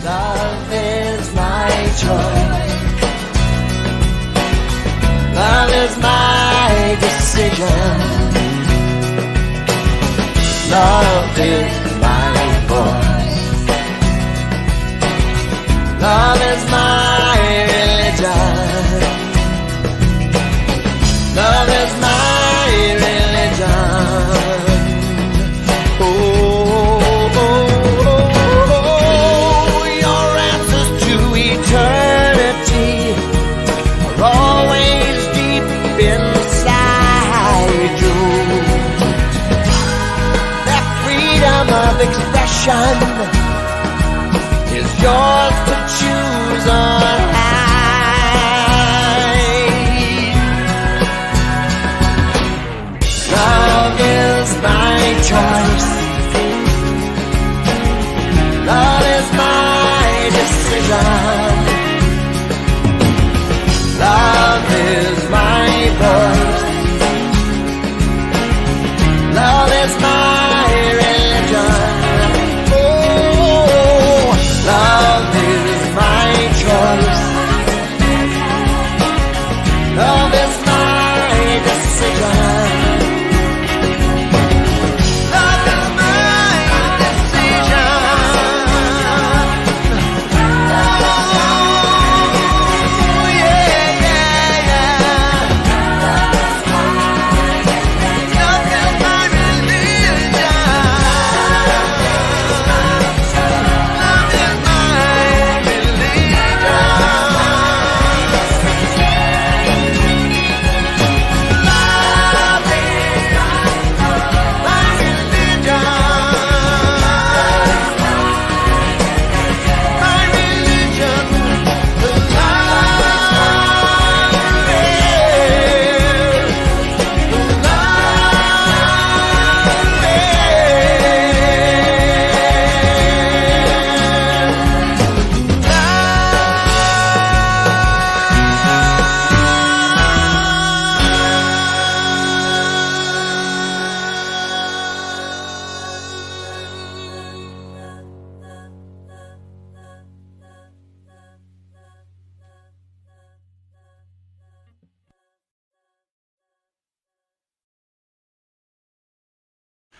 Love is my choice. Love is my decision. Love is my voice. Love is my religion. Love is my religion. Your answers to eternity are always deep inside you. That freedom of expression is yours to choose on high. Love is my choice. Love is my decision. Love is my voice. Love is my religion. Oh, love is my choice. Love is my decision. Love is my decision. Oh, yeah, yeah, yeah. Love is my religion. Love is my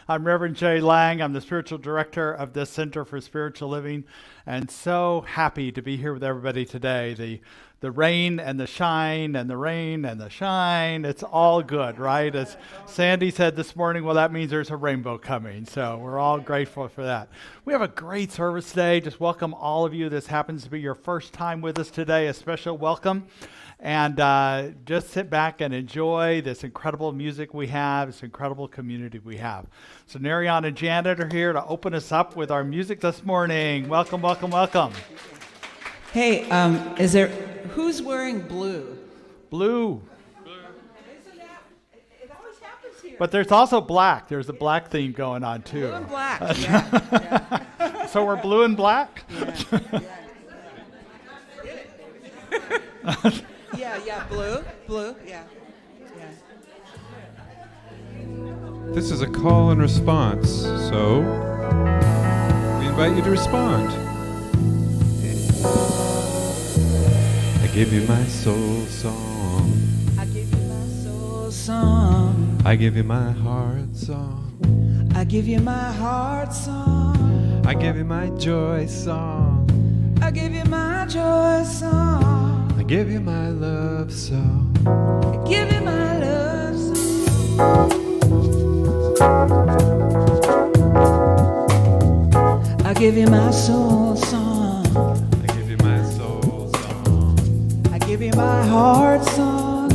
I'm Reverend Jay Lang. I'm the spiritual director of this Center for Spiritual Living, and so happy to be here with everybody today. The rain and the shine and the rain and the shine, it's all good, right? As Sandy said this morning, well, that means there's a rainbow coming, so we're all grateful for that. We have a great service today. Just welcome all of you. This happens to be your first time with us today. A special welcome. And just sit back and enjoy this incredible music we have, this incredible community we have. So Narayan and Janet are here to open us up with our music this morning. Welcome, welcome, welcome. Hey, who's wearing blue? Blue. It always happens here. But there's also black. There's a black theme going on too. Blue and black, yeah. So we're blue and black? Yeah, blue, yeah. This is a call and response, so we invite you to respond. I give you my soul song. I give you my soul song. I give you my heart song. I give you my heart song. I give you my joy song. I give you my joy song. I give you my love song. I give you my love song. I give you my soul song. I give you my soul song. I give you my heart song.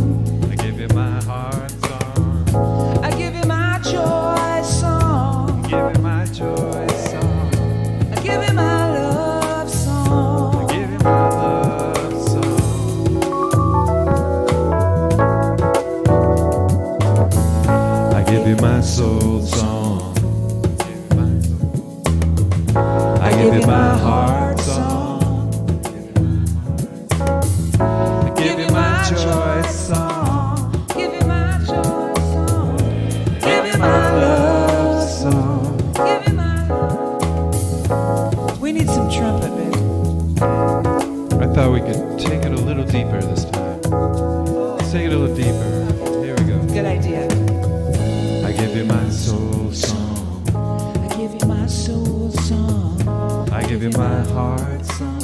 I give you my heart song. I give you my joy song. I give you my joy song. I give you my love song. I give you my love song. I give you my soul song. I give you my heart song. I give you my joy song. Give you my joy song. Give you my love song. Give you my love. We need some trumpet, baby. I thought we could take it a little deeper this time. Let's take it a little deeper. Here we go. Good idea. I give you my soul song. I give you my soul song. I give you my heart song.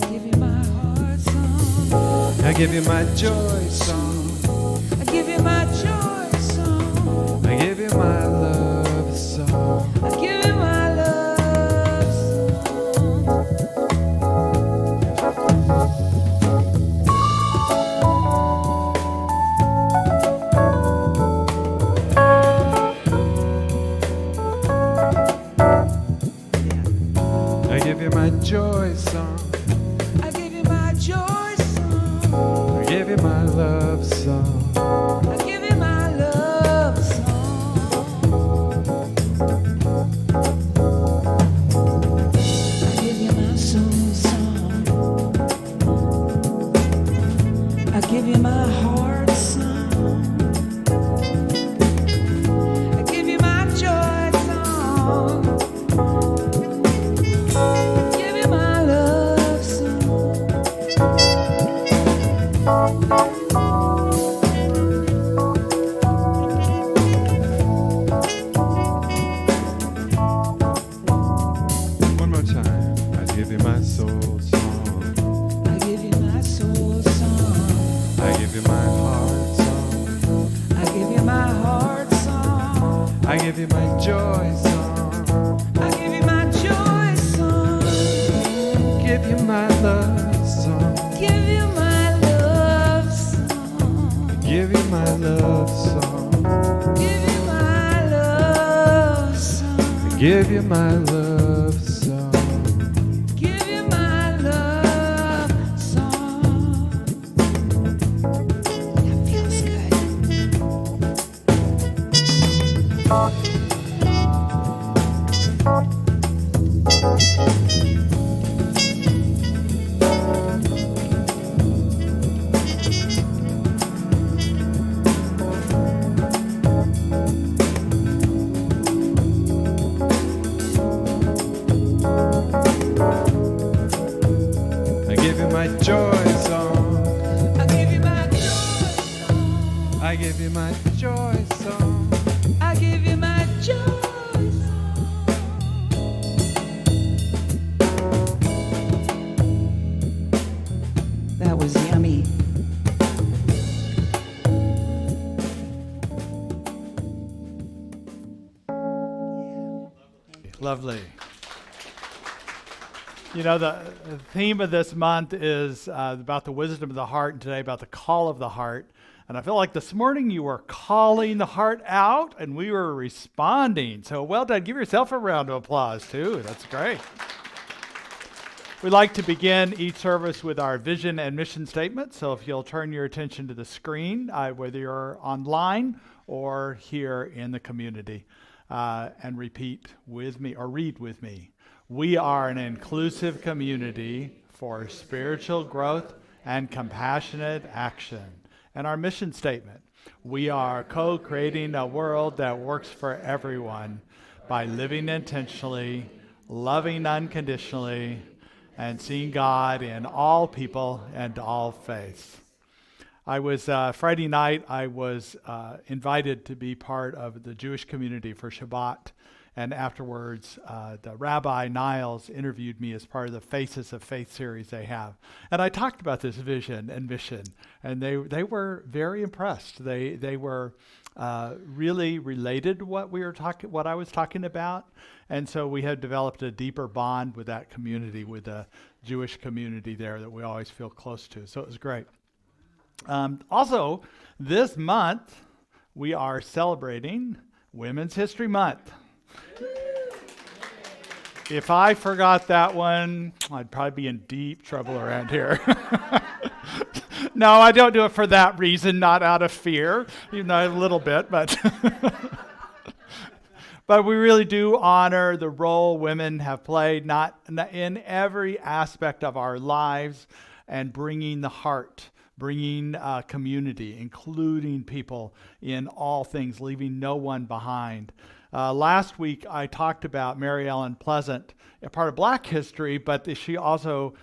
Give you my heart song. I give you my joy song. I give you my joy song. I give you my love song. I give you my love song. I give you my joy song. I give you my joy song. I give you my love song. I give you my love song. I give you my soul song. I give you my heart song. I give you my joy song. Give you my love song. One more time. I give you my soul song. I give you my soul song. I give you my heart song. I give you my heart song. I give you my joy song. I give you my joy song. Give you my love song. Give you my love song. Give you my love song. Give you my love song. Give you my love song. Give you my love song. That feels good. I give you my joy song. I give you my joy song. I give you my joy song. I give you my joy song. That was yummy. Lovely. You know, the theme of this month is about the wisdom of the heart, and today about the call of the heart. And I feel like this morning you were calling the heart out, and we were responding. So well done. Give yourself a round of applause, too. That's great. We like to begin each service with our vision and mission statement. So if you'll turn your attention to the screen, whether you're online or here in the community, and repeat with me or read with me. We are an inclusive community for spiritual growth and compassionate action. And our mission statement, we are co-creating a world that works for everyone by living intentionally, loving unconditionally, and seeing God in all people and all faiths. I was, Friday night, I was invited to be part of the Jewish community for Shabbat. And afterwards, the Rabbi Niles interviewed me as part of the Faces of Faith series they have. And I talked about this vision and mission. And they were very impressed. They were really related to what I was talking about. And so we had developed a deeper bond with that community, with the Jewish community there that we always feel close to. So it was great. Also, this month, we are celebrating Women's History Month. If I forgot that one, I'd probably be in deep trouble around here. No, I don't do it for that reason, not out of fear, even though a little bit, but but we really do honor the role women have played not in every aspect of our lives and bringing the heart, bringing community, including people in all things, leaving no one behind. Last week, I talked about Mary Ellen Pleasant, a part of Black history, but she also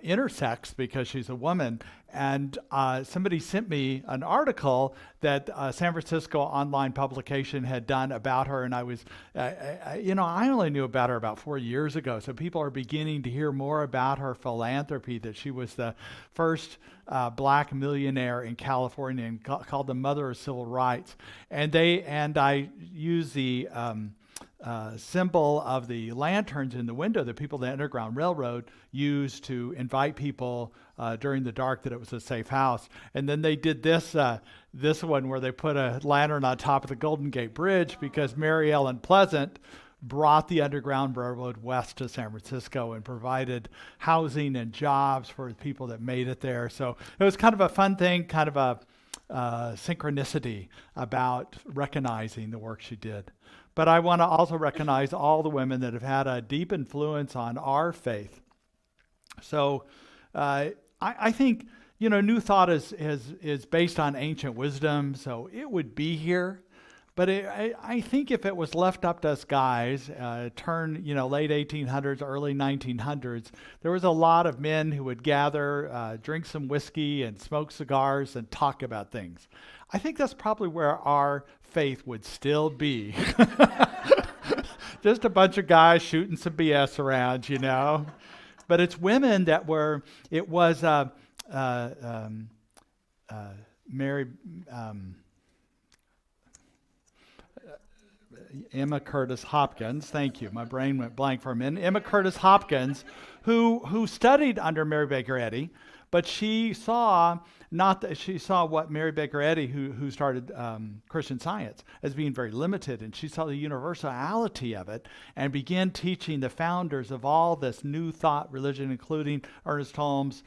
intersects because she's a woman. And somebody sent me an article that San Francisco online publication had done about her. And I was, I only knew about her about 4 years ago. So people are beginning to hear more about her philanthropy, that she was the first Black millionaire in California and called the mother of civil rights. And I use the symbol of the lanterns in the window that people, the Underground Railroad, used to invite people during the dark, that it was a safe house. And then they did this one where they put a lantern on top of the Golden Gate Bridge, because Mary Ellen Pleasant brought the Underground Railroad west to San Francisco and provided housing and jobs for the people that made it there. So it was kind of a fun thing, kind of a synchronicity about recognizing the work she did. But I want to also recognize all the women that have had a deep influence on our faith. So I think, New Thought is based on ancient wisdom, so it would be here. But I think if it was left up to us guys, late 1800s, early 1900s, there was a lot of men who would gather, drink some whiskey and smoke cigars and talk about things. I think that's probably where our faith would still be. Just a bunch of guys shooting some BS around, But it's women that were, it was Mary... Emma Curtis Hopkins, thank you. My brain went blank for a minute. Emma Curtis Hopkins, who studied under Mary Baker Eddy, but she saw what Mary Baker Eddy, who started Christian Science, as being very limited, and she saw the universality of it, and began teaching the founders of all this New Thought religion, including Ernest Holmes,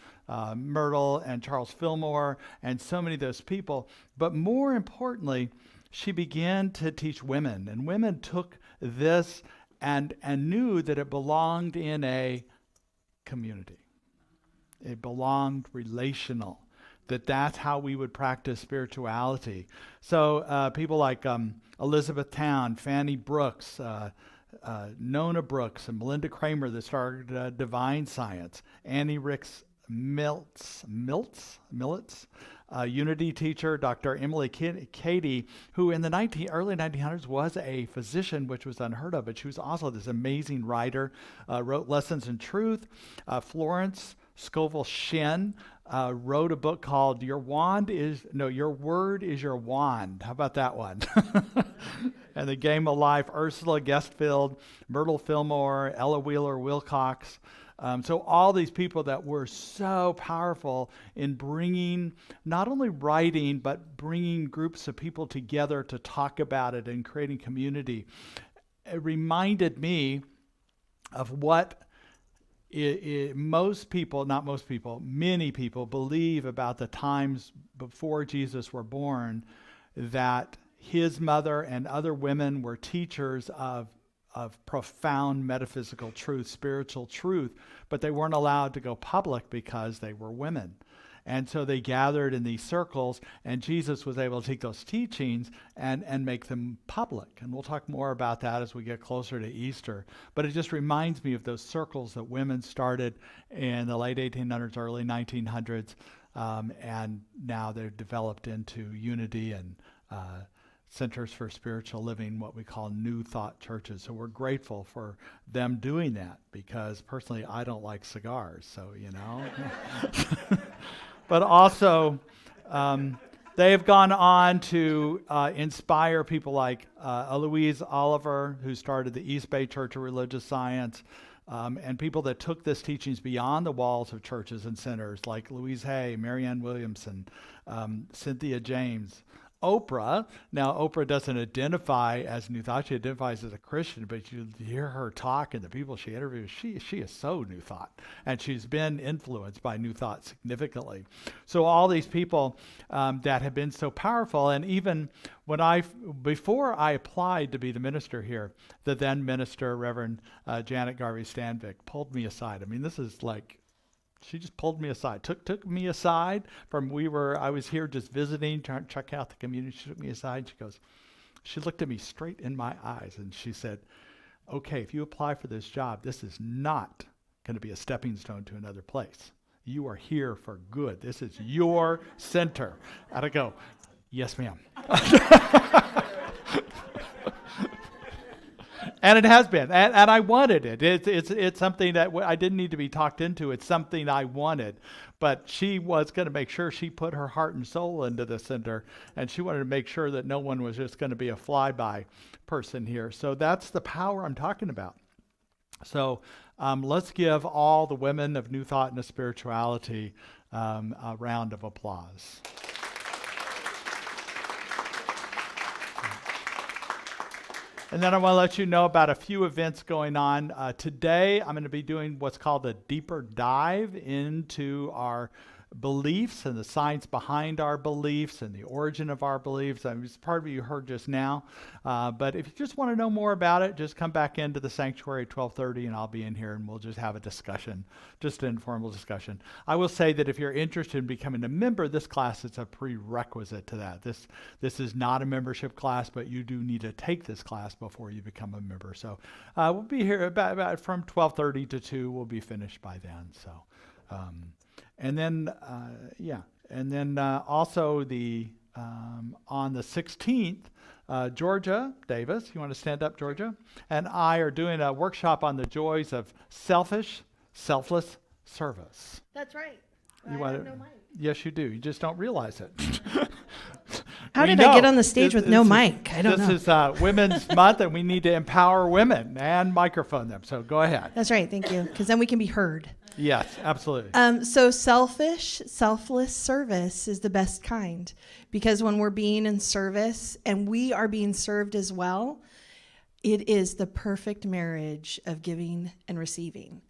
Myrtle, and Charles Fillmore, and so many of those people. But more importantly, she began to teach women, and women took this and knew that it belonged in a community. It belonged relational, that's how we would practice spirituality. So people like Elizabeth Town, Fanny Brooks, Nona Brooks, and Melinda Kramer that started Divine Science, Annie Ricks Miltz, Unity teacher, Dr. Emily Cady, who in the early 1900s was a physician, which was unheard of, but she was also this amazing writer, wrote Lessons in Truth. Florence Scovel Shinn wrote a book called Your Word is Your Wand. How about that one? And The Game of Life, Ursula Guestfield, Myrtle Fillmore, Ella Wheeler Wilcox. So all these people that were so powerful in bringing, not only writing, but bringing groups of people together to talk about it and creating community. It reminded me of what many people believe about the times before Jesus were born, that his mother and other women were teachers of profound metaphysical truth, spiritual truth, but they weren't allowed to go public because they were women. And so they gathered in these circles, and Jesus was able to take those teachings and make them public. And we'll talk more about that as we get closer to Easter. But it just reminds me of those circles that women started in the late 1800s, early 1900s, and now they've developed into Unity and Centers for Spiritual Living, what we call New Thought churches. So we're grateful for them doing that, because personally I don't like cigars, so But also they have gone on to inspire people like Eloise Oliver, who started the East Bay Church of Religious Science, and people that took this teachings beyond the walls of churches and centers, like Louise Hay, Marianne Williamson, Cynthia James, Oprah. Now, Oprah doesn't identify as New Thought. She identifies as a Christian, but you hear her talk and the people she interviews, she is so New Thought. And she's been influenced by New Thought significantly. So all these people that have been so powerful, and even before I applied to be the minister here, the then minister, Reverend Janet Garvey Stanvik, pulled me aside. I mean, this is like, she just pulled me aside, took me aside I was here just visiting, trying to check out the community. She took me aside. she looked at me straight in my eyes and she said, okay, if you apply for this job, this is not going to be a stepping stone to another place. You are here for good. This is your center. And I go, yes, ma'am. And it has been, and I wanted it. It's something that I didn't need to be talked into. It's something I wanted, but she was going to make sure she put her heart and soul into the center, and she wanted to make sure that no one was just going to be a flyby person here. So that's the power I'm talking about. So let's give all the women of New Thought and Spirituality a round of applause. And then I want to let you know about a few events going on. Today, I'm going to be doing what's called a deeper dive into our beliefs and the science behind our beliefs and the origin of our beliefs. I mean, it's part of what you heard just now. But if you just want to know more about it, just come back into the sanctuary at 12:30 and I'll be in here and we'll just have a discussion, just an informal discussion. I will say that if you're interested in becoming a member, this class is a prerequisite to that. This is not a membership class, but you do need to take this class before you become a member. So we'll be here about from 12:30 to 2. We'll be finished by then. So. And then, also on the 16th, Georgia Davis, you want to stand up, Georgia? And I are doing a workshop on the joys of selfless service. That's right. You want to? Yes, you do. You just don't realize it. How did I get on the stage with no mic? I don't know. This is Women's Month, and we need to empower women and microphone them. So go ahead. That's right. Thank you. Because then we can be heard. Yes, absolutely. So selfless service is the best kind, because when we're being in service and we are being served as well, it is the perfect marriage of giving and receiving.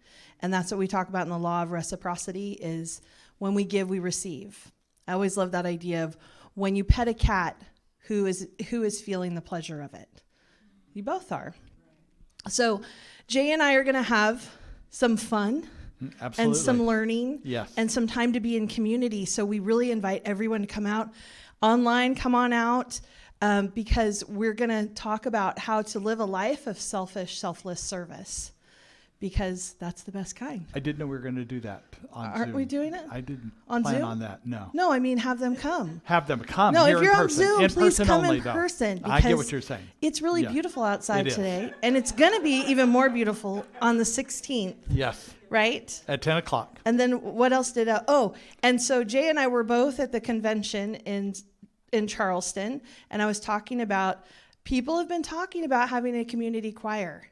And that's what we talk about in the law of reciprocity, is when we give, we receive. I always love that idea of when you pet a cat, who is feeling the pleasure of it? You both are. So Jay and I are going to have some fun. Absolutely. And some learning, yes, and some time to be in community. So we really invite everyone to come out online, come on out, because we're going to talk about how to live a life of selfless service, because that's the best kind. I didn't know we were going to do that on Aren't Zoom. we doing it? I didn't on plan Zoom? on that, no. No, I mean have them come. Have them come No, here if you're in on person. Zoom, In please person come only, in though. person. I get because what you're saying. It's really Yeah. beautiful outside It is. today, and it's going to be even more beautiful on the 16th. Yes. Right? At 10 o'clock. And then what else did and so Jay and I were both at the convention in Charleston, and I was talking about, people have been talking about having a community choir.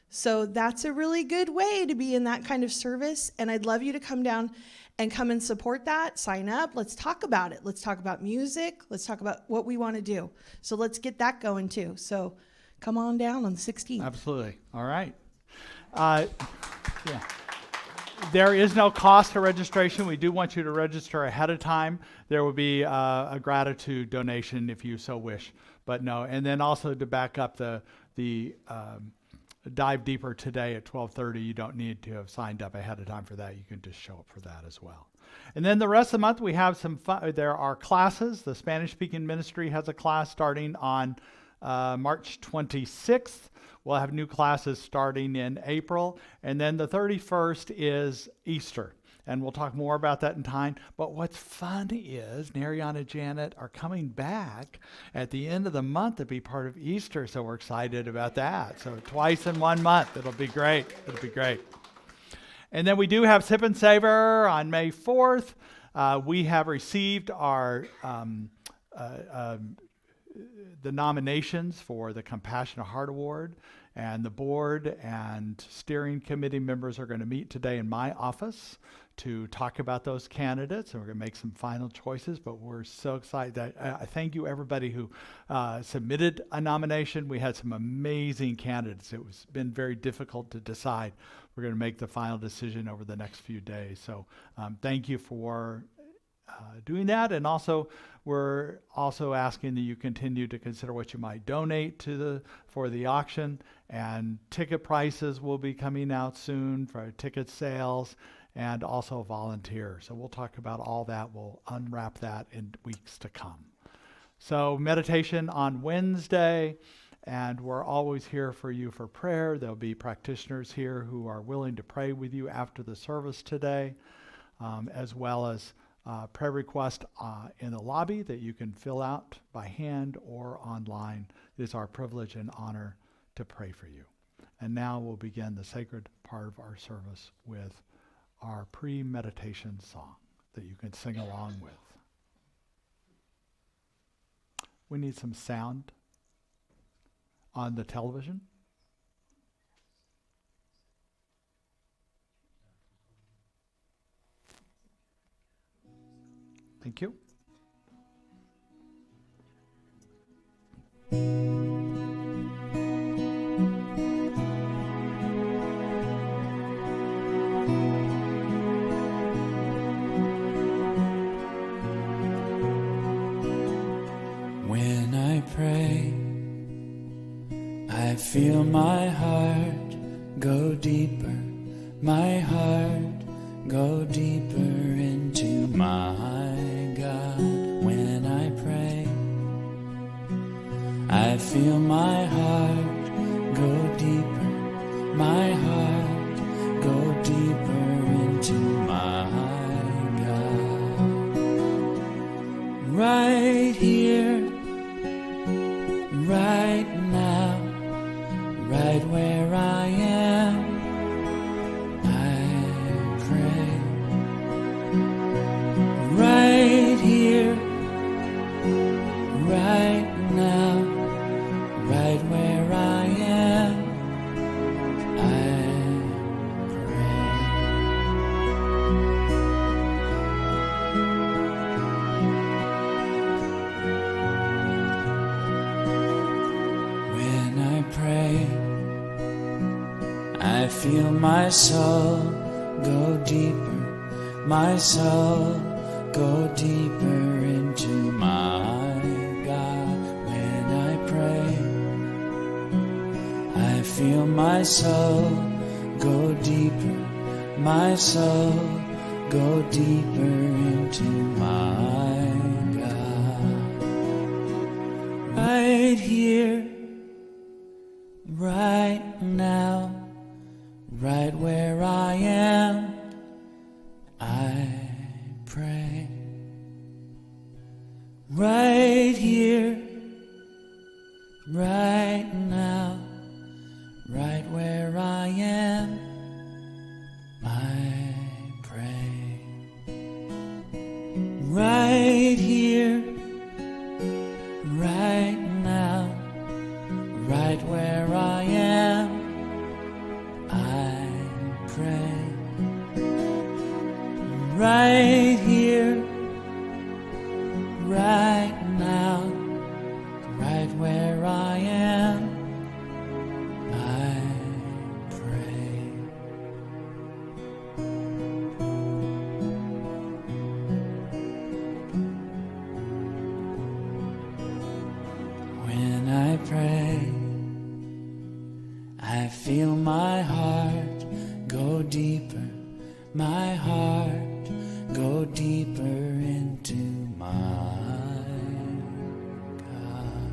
So that's a really good way to be in that kind of service, and I'd love you to come down and come and support that. Sign up. Let's talk about it. Let's talk about music. Let's talk about what we want to do. So let's get that going too. So come on down on the 16th. Absolutely. All right. Yeah. There is no cost to registration. We do want you to register ahead of time. There will be a gratitude donation if you so wish, but no. And then also to back up the dive deeper today at 12:30, you don't need to have signed up ahead of time for that. You can just show up for that as well. And then the rest of the month we have some fun. There are classes. The Spanish speaking ministry has a class starting on March 26th. We'll have new classes starting in April. And then the 31st is Easter. And we'll talk more about that in time. But what's fun is Narayan Janet are coming back at the end of the month to be part of Easter. So we're excited about that. So twice in 1 month. It'll be great. It'll be great. And then we do have Sip and Savor on May 4th. We have received our the nominations for the Compassionate Heart Award, and the board and steering committee members are going to meet today in my office to talk about those candidates, and we're going to make some final choices. But we're so excited that I thank you everybody who submitted a nomination. We had some amazing candidates. It was been very difficult to decide. We're going to make the final decision over the next few days. So thank you for doing that. And also, we're also asking that you continue to consider what you might donate to for the auction. And ticket prices will be coming out soon for ticket sales, and also volunteer. So we'll talk about all that. We'll unwrap that in weeks to come. So meditation on Wednesday, and we're always here for you for prayer. There'll be practitioners here who are willing to pray with you after the service today, as well as prayer requests in the lobby that you can fill out by hand or online. It is our privilege and honor to pray for you. And now we'll begin the sacred part of our service with our pre-meditation song that you can sing along with. We need some sound on the television. Thank you. When I pray, I feel my heart go deeper, my heart go deeper into my God. When I pray, I feel my heart go deeper, my heart go deeper into my God. Right here, right now, right where I am, I pray. Right here, right now, right where I am, I pray. When I pray, I feel my soul go deeper, my soul go deeper into my God. When I pray, I feel my soul go deeper, my soul go deeper into my God. Right here, right now, right where I am, I pray. Right here, right now, right where I am, I pray. Right here, right now, right where I am, I pray. Right here, right now, right where I am, I pray. When I pray, I feel my heart go deeper, my heart go deeper into my God.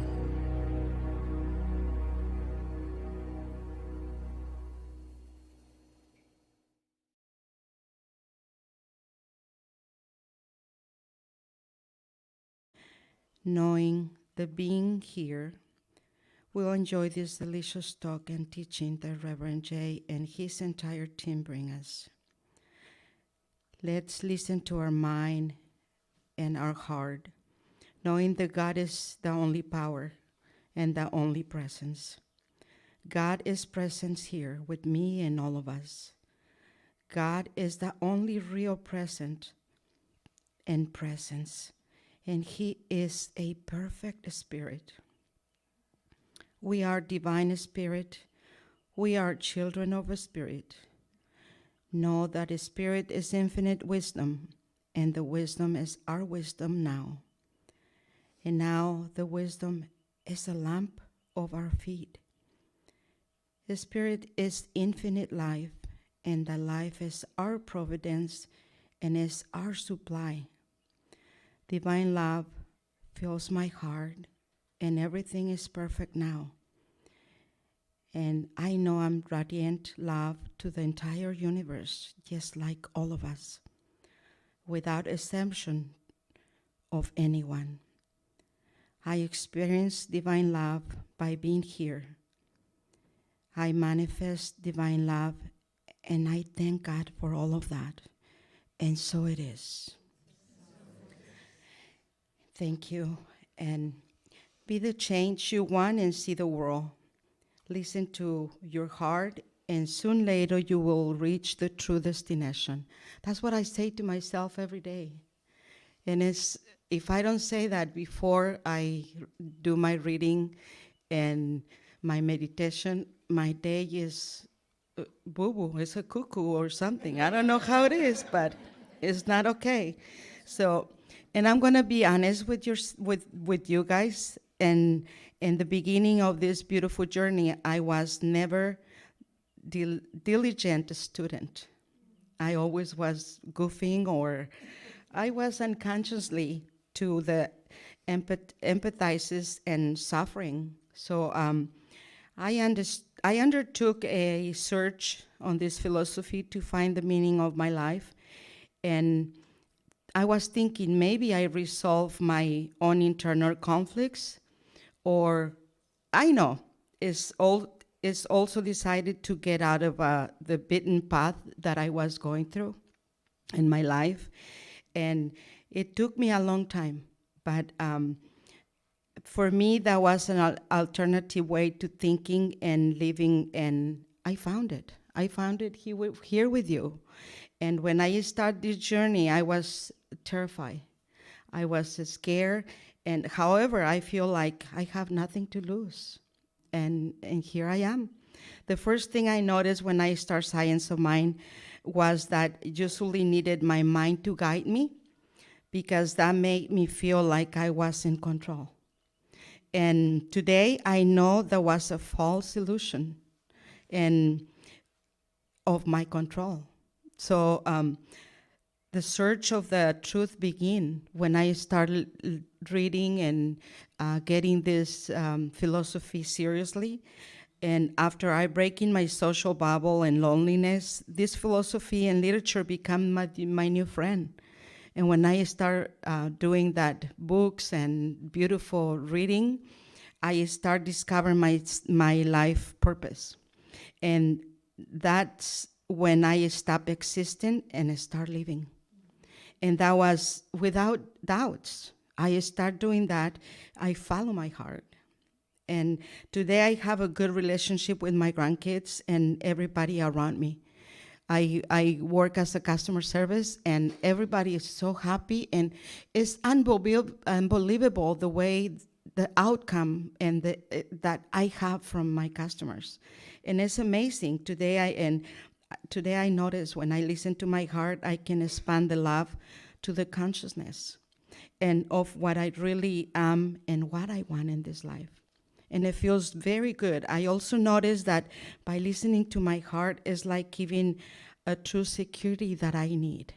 Knowing that being here, we'll enjoy this delicious talk and teaching that Reverend Jay and his entire team bring us. Let's listen to our mind and our heart, knowing that God is the only power and the only presence. God is present here with me and all of us. God is the only real present and presence, and He is a perfect spirit. We are divine spirit. We are children of a spirit. Know that the Spirit is infinite wisdom, and the wisdom is our wisdom now. And now the wisdom is a lamp of our feet. The Spirit is infinite life, and the life is our providence and is our supply. Divine love fills my heart, and everything is perfect now. And I know I'm radiant love to the entire universe, just like all of us, without exemption of anyone. I experience divine love by being here. I manifest divine love, and I thank God for all of that. And so it is. Thank you. And be the change you want and see the world. Listen to your heart, and soon later you will reach the true destination. That's what I say to myself every day. And if I don't say that before I do my reading and my meditation, my day is boo-boo, it's a cuckoo or something. I don't know how it is, but it's not okay. So, and I'm gonna be honest with you guys. And in the beginning of this beautiful journey, I was never diligent student. I always was goofing, or I was unconsciously to the empathizes and suffering. So I undertook a search on this philosophy to find the meaning of my life. And I was thinking maybe I resolve my own internal conflicts, or I know it's also decided to get out of the beaten path that I was going through in my life. And it took me a long time, but for me, that was an alternative way to thinking and living, and I found it. I found it here with you. And when I started this journey, I was terrified. I was scared, and however, I feel like I have nothing to lose. And here I am. The first thing I noticed when I started Science of Mind was that I usually needed my mind to guide me, because that made me feel like I was in control. And today I know there was a false illusion and of my control. So the search of the truth began when I started reading and getting this philosophy seriously. And after I break in my social bubble and loneliness, this philosophy and literature become my new friend. And when I start doing that books and beautiful reading, I start discovering my life purpose. And that's when I stop existing and start living. And that was without doubts. I start doing that. I follow my heart. And today I have a good relationship with my grandkids and everybody around me. I work as a customer service, and everybody is so happy, and it's unbelievable the way the outcome and that I have from my customers. And it's amazing. Today I notice when I listen to my heart, I can expand the love to the consciousness and of what I really am and what I want in this life. And it feels very good. I also notice that by listening to my heart is like giving a true security that I need.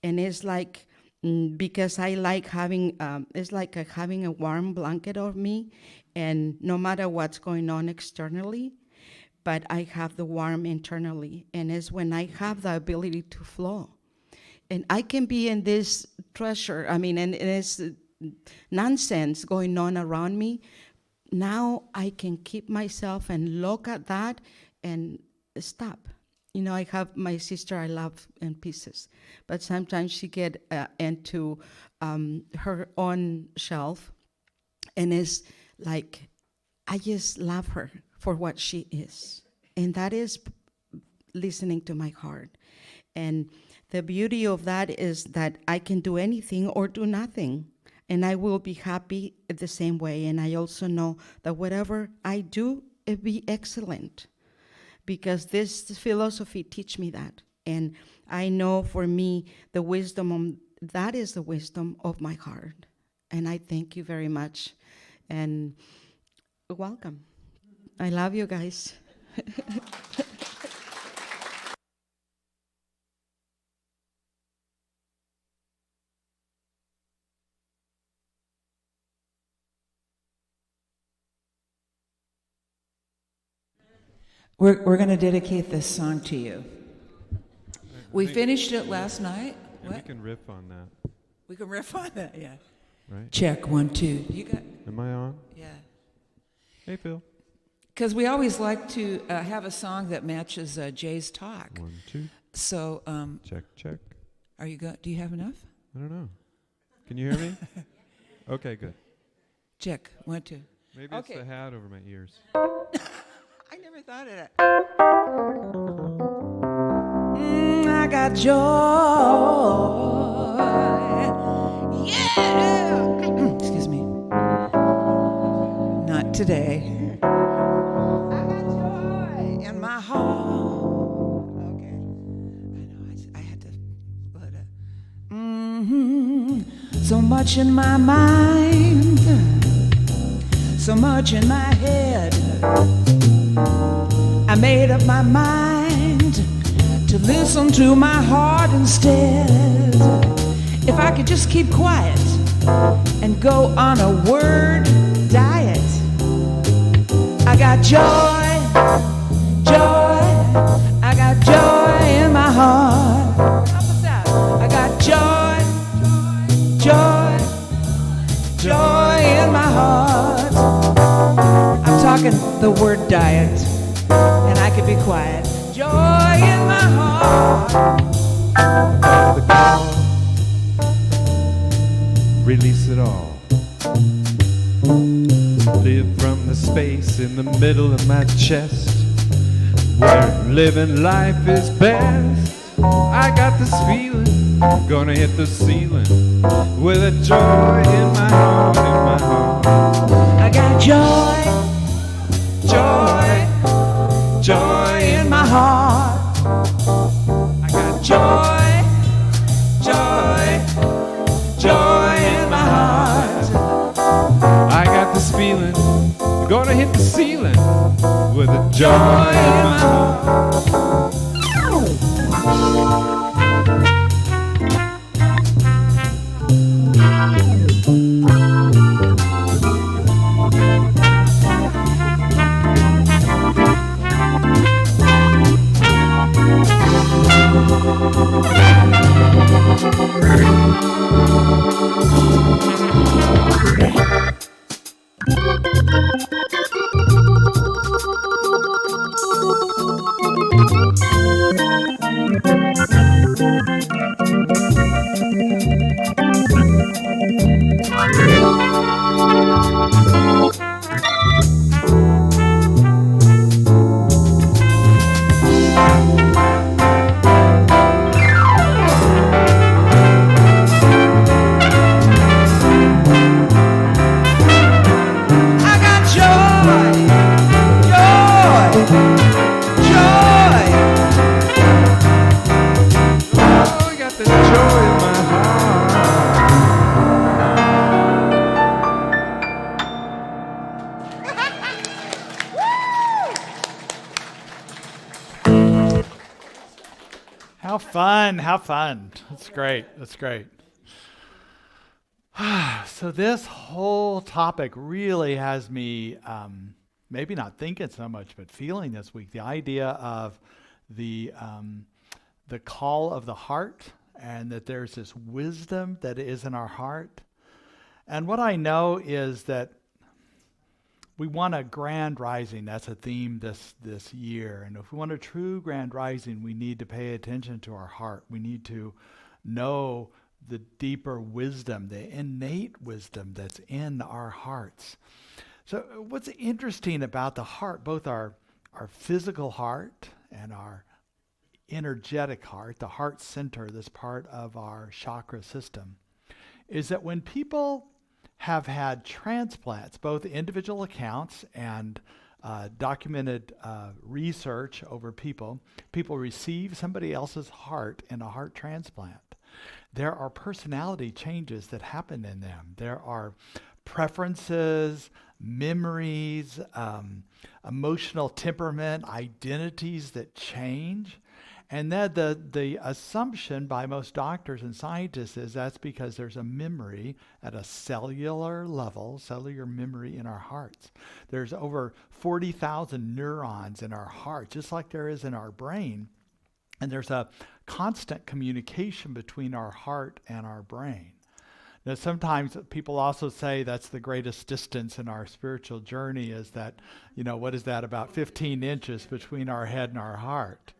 And it's like, because I like having, it's like having a warm blanket of me, and no matter what's going on externally, but I have the warmth internally. And it's when I have the ability to flow. And I can be in this treasure, and it's nonsense going on around me. Now I can keep myself and look at that and stop. I have my sister I love in pieces, but sometimes she get into her own shelf, and it's like, I just love her for what she is. And that is listening to my heart. And the beauty of that is that I can do anything or do nothing, and I will be happy the same way. And I also know that whatever I do, it be excellent, because this philosophy teach me that. And I know for me, the wisdom, that is the wisdom of my heart. And I thank you very much. And welcome. I love you guys. We're going to dedicate this song to you. We finished it last night. And we can riff on that, We can riff on that, yeah. right? Check, 1, 2. You got, Am I on? yeah. Hey, Phil. Because we always like to have a song that matches Jay's talk. 1, 2. So, Check, check. are you do you have enough? I don't know. Can you hear me? Okay, good. Check, 1, 2. Maybe Okay. it's the hat over my ears. I never thought of that. I got joy. Yeah. Excuse me. Not today. I got joy in my heart. Okay. I know. I had to let it. So much in my mind. So much in my head. I made up my mind to listen to my heart instead. If I could just keep quiet and go on a word diet. I got joy, joy, I got joy in my heart. I got joy, joy, joy in my heart. I'm talking the word diet, and I could be quiet. Joy in my heart. The call, release it all. Live from the space in the middle of my chest, where living life is best. I got this feeling, gonna hit the ceiling with a joy in my heart, in my heart. I got joy, joy, joy in my heart. I got joy, joy, joy in my heart. I got this feeling, gonna hit the ceiling with a joy in my heart. I got joy, joy, joy. Oh, I got the joy in my heart. How fun, how fun. That's great, that's great. So this whole topic really has me maybe not thinking so much, but feeling this week. The idea of the call of the heart, and that there's this wisdom that is in our heart. And what I know is that we want a grand rising. That's a theme this year. And if we want a true grand rising, we need to pay attention to our heart. We need to know the deeper wisdom, the innate wisdom that's in our hearts. So what's interesting about the heart, both our physical heart and our energetic heart, the heart center, this part of our chakra system, is that when people have had transplants, both individual accounts and documented research over people receive somebody else's heart in a heart transplant. There are personality changes that happen in them. There are preferences, memories, emotional temperament, identities that change. And then the assumption by most doctors and scientists is that's because there's a memory at a cellular level, cellular memory in our hearts. There's over 40,000 neurons in our heart, just like there is in our brain. And there's a constant communication between our heart and our brain. Now, sometimes people also say that's the greatest distance in our spiritual journey is that, what is that, about 15 inches between our head and our heart?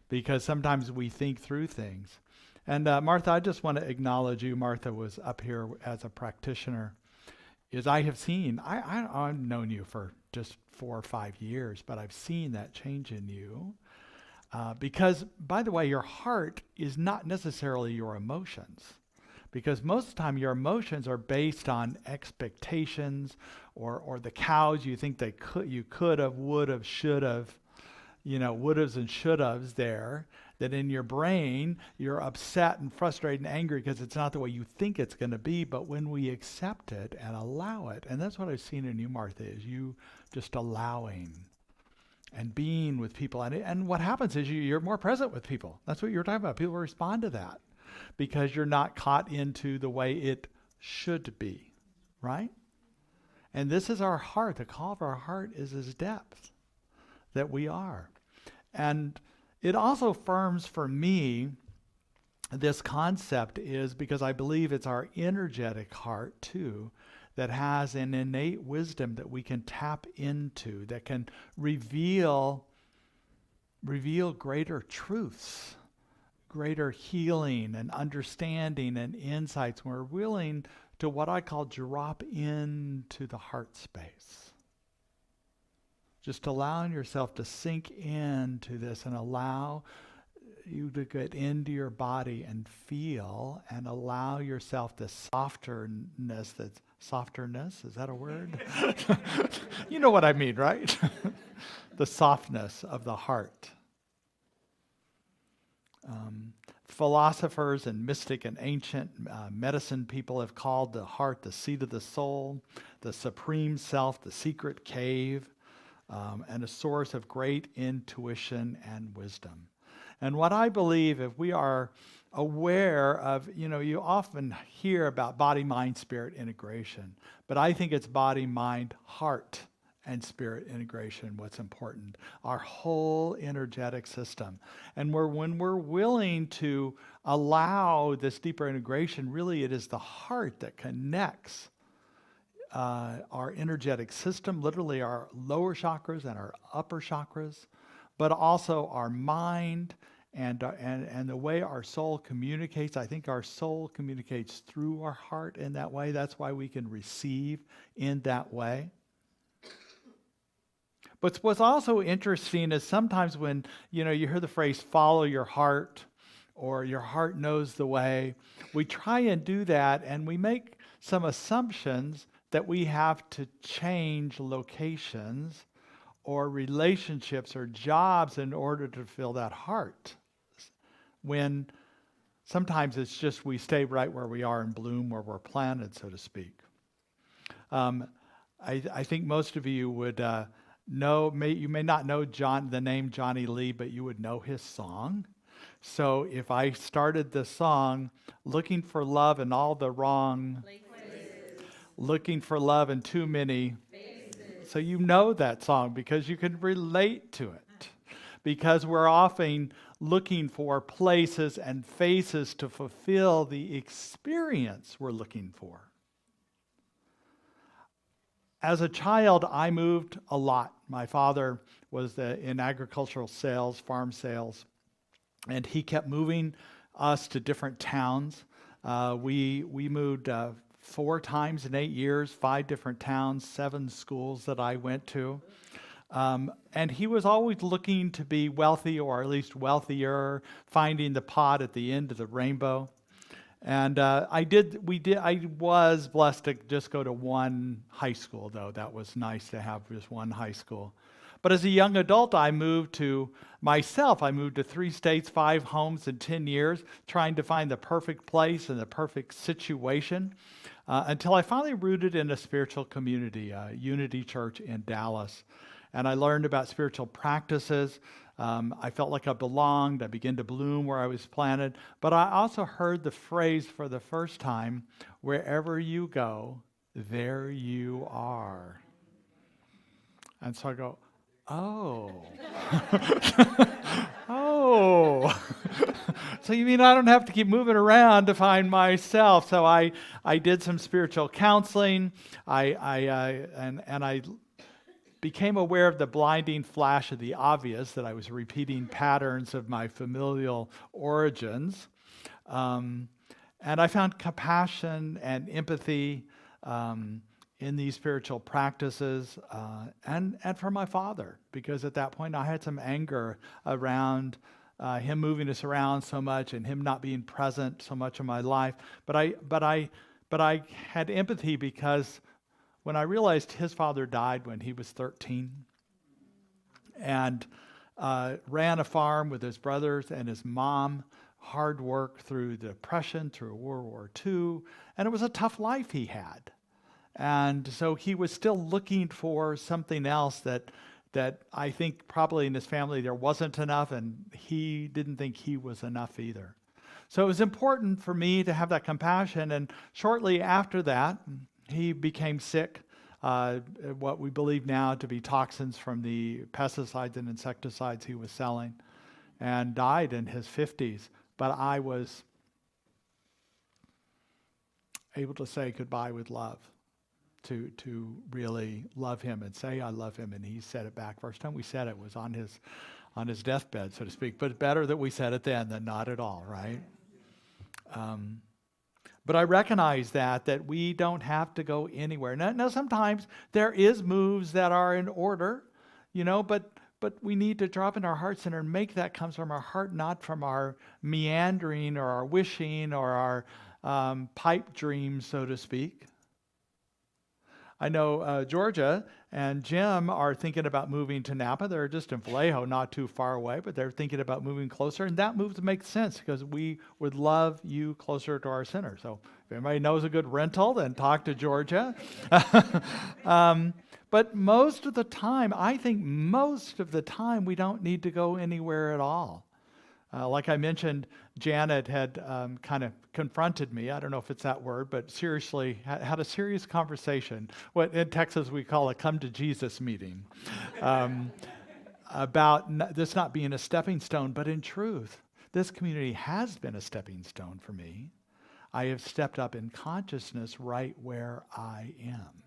Because sometimes we think through things. And Martha, I just want to acknowledge you. Martha was up here as a practitioner. Is I have seen, I've known you for just 4 or 5 years, but I've seen that change in you. Because, by the way, your heart is not necessarily your emotions. Because most of the time your emotions are based on expectations or the cows you think you could have, would have, should have. Would-haves and should-haves there, that in your brain, you're upset and frustrated and angry because it's not the way you think it's going to be, but when we accept it and allow it, and that's what I've seen in you, Martha, is you just allowing and being with people. And what happens is you're more present with people. That's what you're talking about. People respond to that because you're not caught into the way it should be, right? And this is our heart. The call of our heart is His depth, that we are. And it also affirms for me, this concept is because I believe it's our energetic heart too, that has an innate wisdom that we can tap into, that can reveal greater truths, greater healing and understanding and insights when we're willing to what I call drop into the heart space. Just allowing yourself to sink into this and allow you to get into your body and feel and allow yourself the softerness, is that a word? You know what I mean, right? The softness of the heart. Philosophers and mystic and ancient medicine people have called the heart the seat of the soul, the supreme self, the secret cave, and a source of great intuition and wisdom. And what I believe, if we are aware of, you often hear about body, mind, spirit integration, but I think it's body, mind, heart, and spirit integration what's important, our whole energetic system. And when we're willing to allow this deeper integration, really it is the heart that connects our energetic system, literally our lower chakras and our upper chakras, but also our mind and the way our soul communicates. I think our soul communicates through our heart in that way. That's why we can receive in that way. But what's also interesting is sometimes when you hear the phrase "follow your heart" or "your heart knows the way," we try and do that, and we make some assumptions that we have to change locations or relationships or jobs in order to fill that heart. When sometimes it's just we stay right where we are and bloom where we're planted, so to speak. I think most of you would you may not know the name Johnny Lee, but you would know his song. So if I started the song, looking for love in all the wrong places, looking for love in too many faces. So you know that song because you can relate to it. Because we're often looking for places and faces to fulfill the experience we're looking for. As a child, I moved a lot. My father was in agricultural sales, farm sales, and he kept moving us to different towns. We moved 4 times in 8 years, 5 different towns, 7 schools that I went to. And he was always looking to be wealthy, or at least wealthier, finding the pot at the end of the rainbow. And I was blessed to just go to one high school, though. That was nice to have just one high school. But as a young adult, I moved to 3 states, 5 homes in 10 years, trying to find the perfect place and the perfect situation, until I finally rooted in a spiritual community, Unity Church in Dallas. and I learned about spiritual practices. I felt like I belonged. I began to bloom where I was planted. But I also heard the phrase for the first time, wherever you go, there you are. And so I go, oh. Oh. So you mean I don't have to keep moving around to find myself? So I did some spiritual counseling. I became aware of the blinding flash of the obvious, that I was repeating patterns of my familial origins. And I found compassion and empathy in these spiritual practices, and for my father, because at that point I had some anger around him moving us around so much and him not being present so much in my life. But I had empathy because when I realized his father died when he was 13 and ran a farm with his brothers and his mom, hard work through the Depression, through World War II, and it was a tough life he had. And so he was still looking for something else that I think probably in his family there wasn't enough, and he didn't think he was enough either. So it was important for me to have that compassion, and shortly after that, he became sick, what we believe now to be toxins from the pesticides and insecticides he was selling, and died in his 50s. But I was able to say goodbye with love, to really love him and say I love him, and he said it back. First time we said it was on his deathbed, so to speak. But better that we said it then than not at all, right? But I recognize that we don't have to go anywhere. Now sometimes there is moves that are in order, but we need to drop in our heart center and make that comes from our heart, not from our meandering or our wishing or our pipe dreams, so to speak. I know Georgia and Jim are thinking about moving to Napa. They're just in Vallejo, not too far away, but they're thinking about moving closer. And that move makes sense because we would love you closer to our center. So if anybody knows a good rental, then talk to Georgia. But most of the time, I think most of the time, we don't need to go anywhere at all. Like I mentioned, Janet had kind of confronted me. I don't know if it's that word, but seriously, had a serious conversation. What in Texas we call a come to Jesus meeting, about this not being a stepping stone, but in truth, this community has been a stepping stone for me. I have stepped up in consciousness right where I am.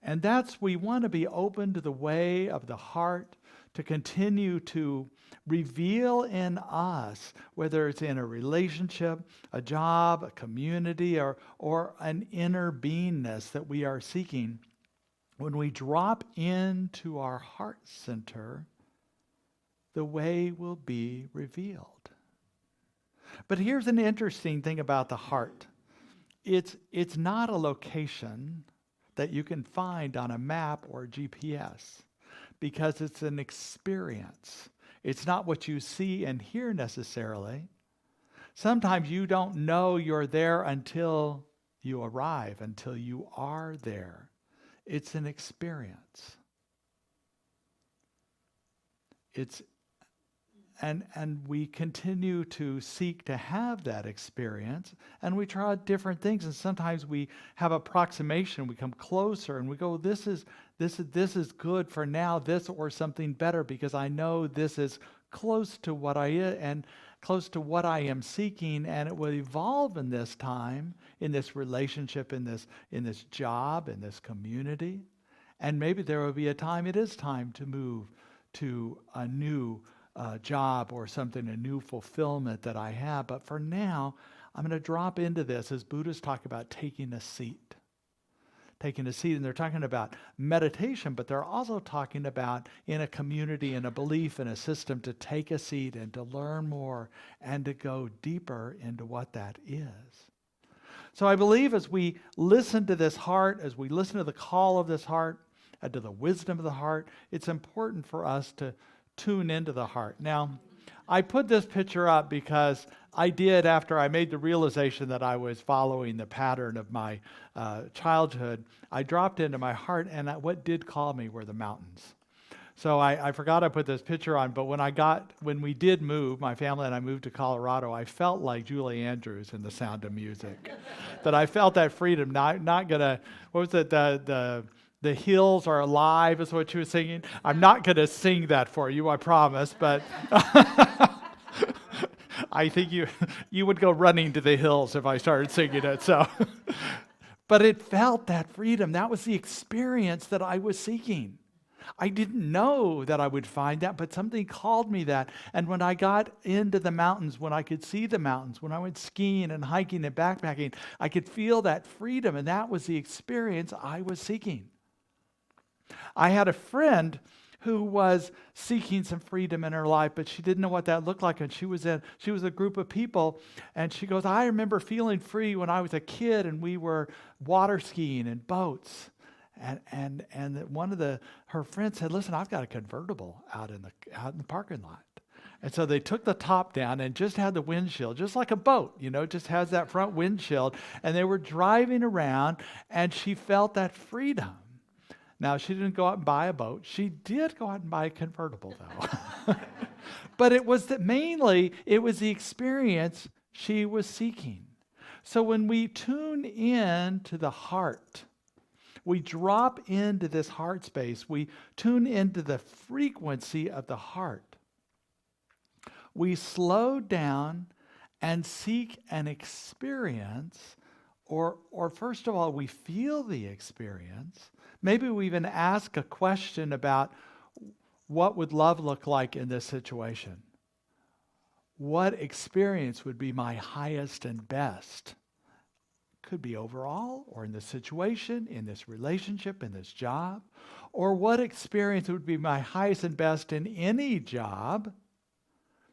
And we want to be open to the way of the heart to continue to reveal in us, whether it's in a relationship, a job, a community, or an inner beingness that we are seeking. When we drop into our heart center, the way will be revealed. But here's an interesting thing about the heart. It's not a location that you can find on a map or GPS, because it's an experience. It's not what you see and hear necessarily. Sometimes you don't know you're there until you arrive, until you are there. It's an experience. And we continue to seek to have that experience, and we try out different things, and sometimes we have approximation, we come closer, and we go, this is good for now, this or something better, because I know this is close to what I am seeking, and it will evolve in this time, in this relationship, in this job, in this community, and maybe there will be a time it is time to move to a new job or something, a new fulfillment that I have. But for now, I'm going to drop into this as Buddhists talk about taking a seat. Taking a seat, and they're talking about meditation, but they're also talking about in a community, in a belief, in a system, to take a seat and to learn more and to go deeper into what that is. So I believe as we listen to this heart, as we listen to the call of this heart, and to the wisdom of the heart, it's important for us to tune into the heart. Now, I put this picture up because I did, after I made the realization that I was following the pattern of my childhood, I dropped into my heart, and what did call me were the mountains. So I forgot I put this picture on, but when we did move, my family and I moved to Colorado, I felt like Julie Andrews in The Sound of Music. That I felt that freedom, not gonna, what was it, the hills are alive is what she was singing. I'm not gonna sing that for you, I promise, but I think you would go running to the hills if I started singing it, so. But it felt that freedom. That was the experience that I was seeking. I didn't know that I would find that, but something called me that. And when I got into the mountains, when I could see the mountains, when I went skiing and hiking and backpacking, I could feel that freedom, and that was the experience I was seeking. I had a friend who was seeking some freedom in her life, but she didn't know what that looked like. And she was a group of people, and she goes, I remember feeling free when I was a kid, and we were water skiing in boats. And one of her friends said, listen, I've got a convertible out in the parking lot. And so they took the top down and just had the windshield, just like a boat, just has that front windshield. And they were driving around, and she felt that freedom. Now, she didn't go out and buy a boat. She did go out and buy a convertible, though. But it was mainly the experience she was seeking. So when we tune in to the heart, we drop into this heart space, we tune into the frequency of the heart, we slow down and seek an experience, or first of all, we feel the experience. Maybe we even ask a question about what would love look like in this situation? What experience would be my highest and best? Could be overall, or in this situation, in this relationship, in this job. Or what experience would be my highest and best in any job?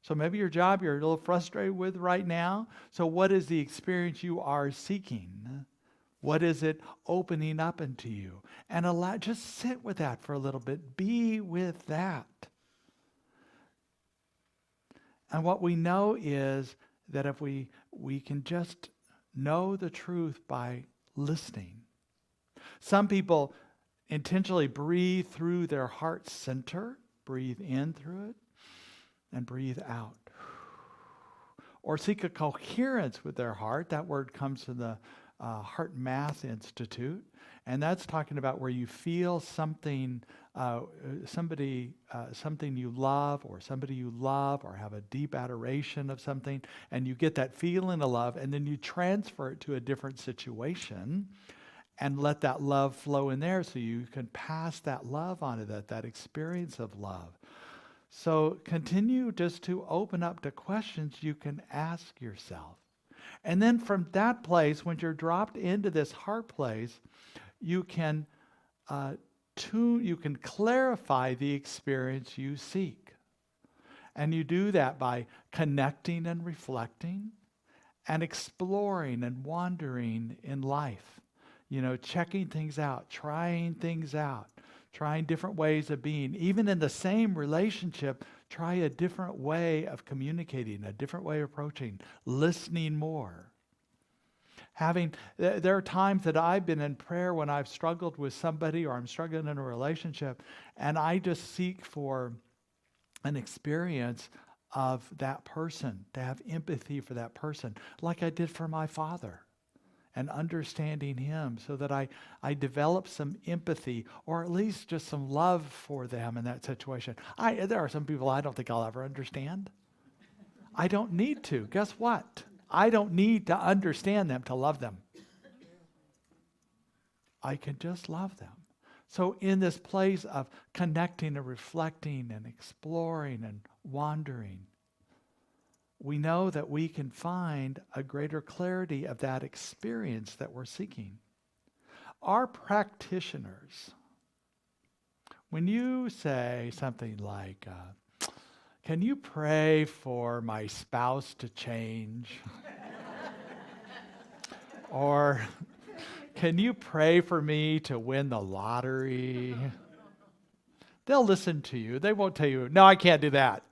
So maybe your job you're a little frustrated with right now. So what is the experience you are seeking? What is it opening up into you? And just sit with that for a little bit. Be with that. And what we know is that if we can just know the truth by listening. Some people intentionally breathe through their heart center, breathe in through it, and breathe out. Or seek a coherence with their heart. That word comes from the Heart Math Institute, and that's talking about where you feel something, something you love, or somebody you love, or have a deep adoration of something, and you get that feeling of love, and then you transfer it to a different situation, and let that love flow in there, so you can pass that love on to that experience of love. So continue just to open up to questions you can ask yourself. And then from that place, when you're dropped into this heart place, you can clarify the experience you seek. And you do that by connecting and reflecting and exploring and wandering in life. Checking things out, trying different ways of being. Even in the same relationship, try a different way of communicating, a different way of approaching, listening more. There are times that I've been in prayer when I've struggled with somebody, or I'm struggling in a relationship, and I just seek for an experience of that person, to have empathy for that person, like I did for my father, and understanding him, so that I develop some empathy, or at least just some love for them in that situation. There are some people I don't think I'll ever understand. I don't need to. Guess what? I don't need to understand them to love them. I can just love them. So in this place of connecting and reflecting and exploring and wandering, we know that we can find a greater clarity of that experience that we're seeking. Our practitioners, when you say something like, can you pray for my spouse to change? Or, can you pray for me to win the lottery? They'll listen to you. They won't tell you, no, I can't do that.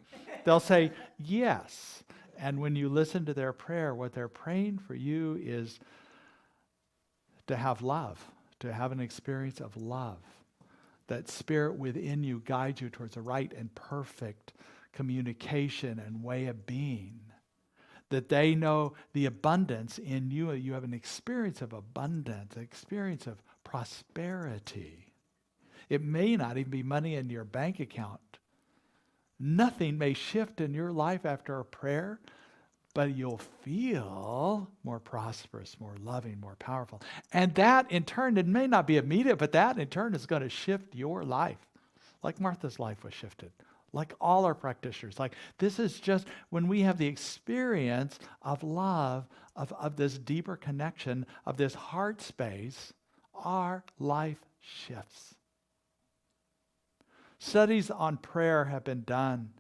They'll say, yes. And when you listen to their prayer, what they're praying for you is to have love, to have an experience of love, that Spirit within you guides you towards the right and perfect communication and way of being. That they know the abundance in you. You have an experience of abundance, an experience of prosperity. It may not even be money in your bank account. Nothing may shift in your life after a prayer, but you'll feel more prosperous, more loving, more powerful. And that in turn, it may not be immediate, but that in turn is going to shift your life. Like Martha's life was shifted. Like all our practitioners. Like this is just when we have the experience of love, of this deeper connection, of this heart space, our life shifts. Studies on prayer have been done,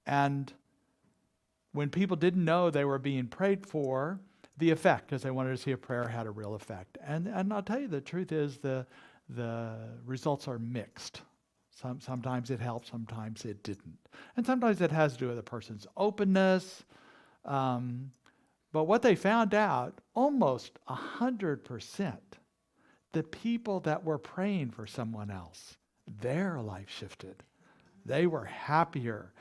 and when people didn't know they were being prayed for, the effect, because they wanted to see if prayer had a real effect. And I'll tell you, the truth is the results are mixed. Sometimes it helped, sometimes it didn't. And sometimes it has to do with a person's openness. But what they found out, almost 100%, the people that were praying for someone else, their life shifted. They were happier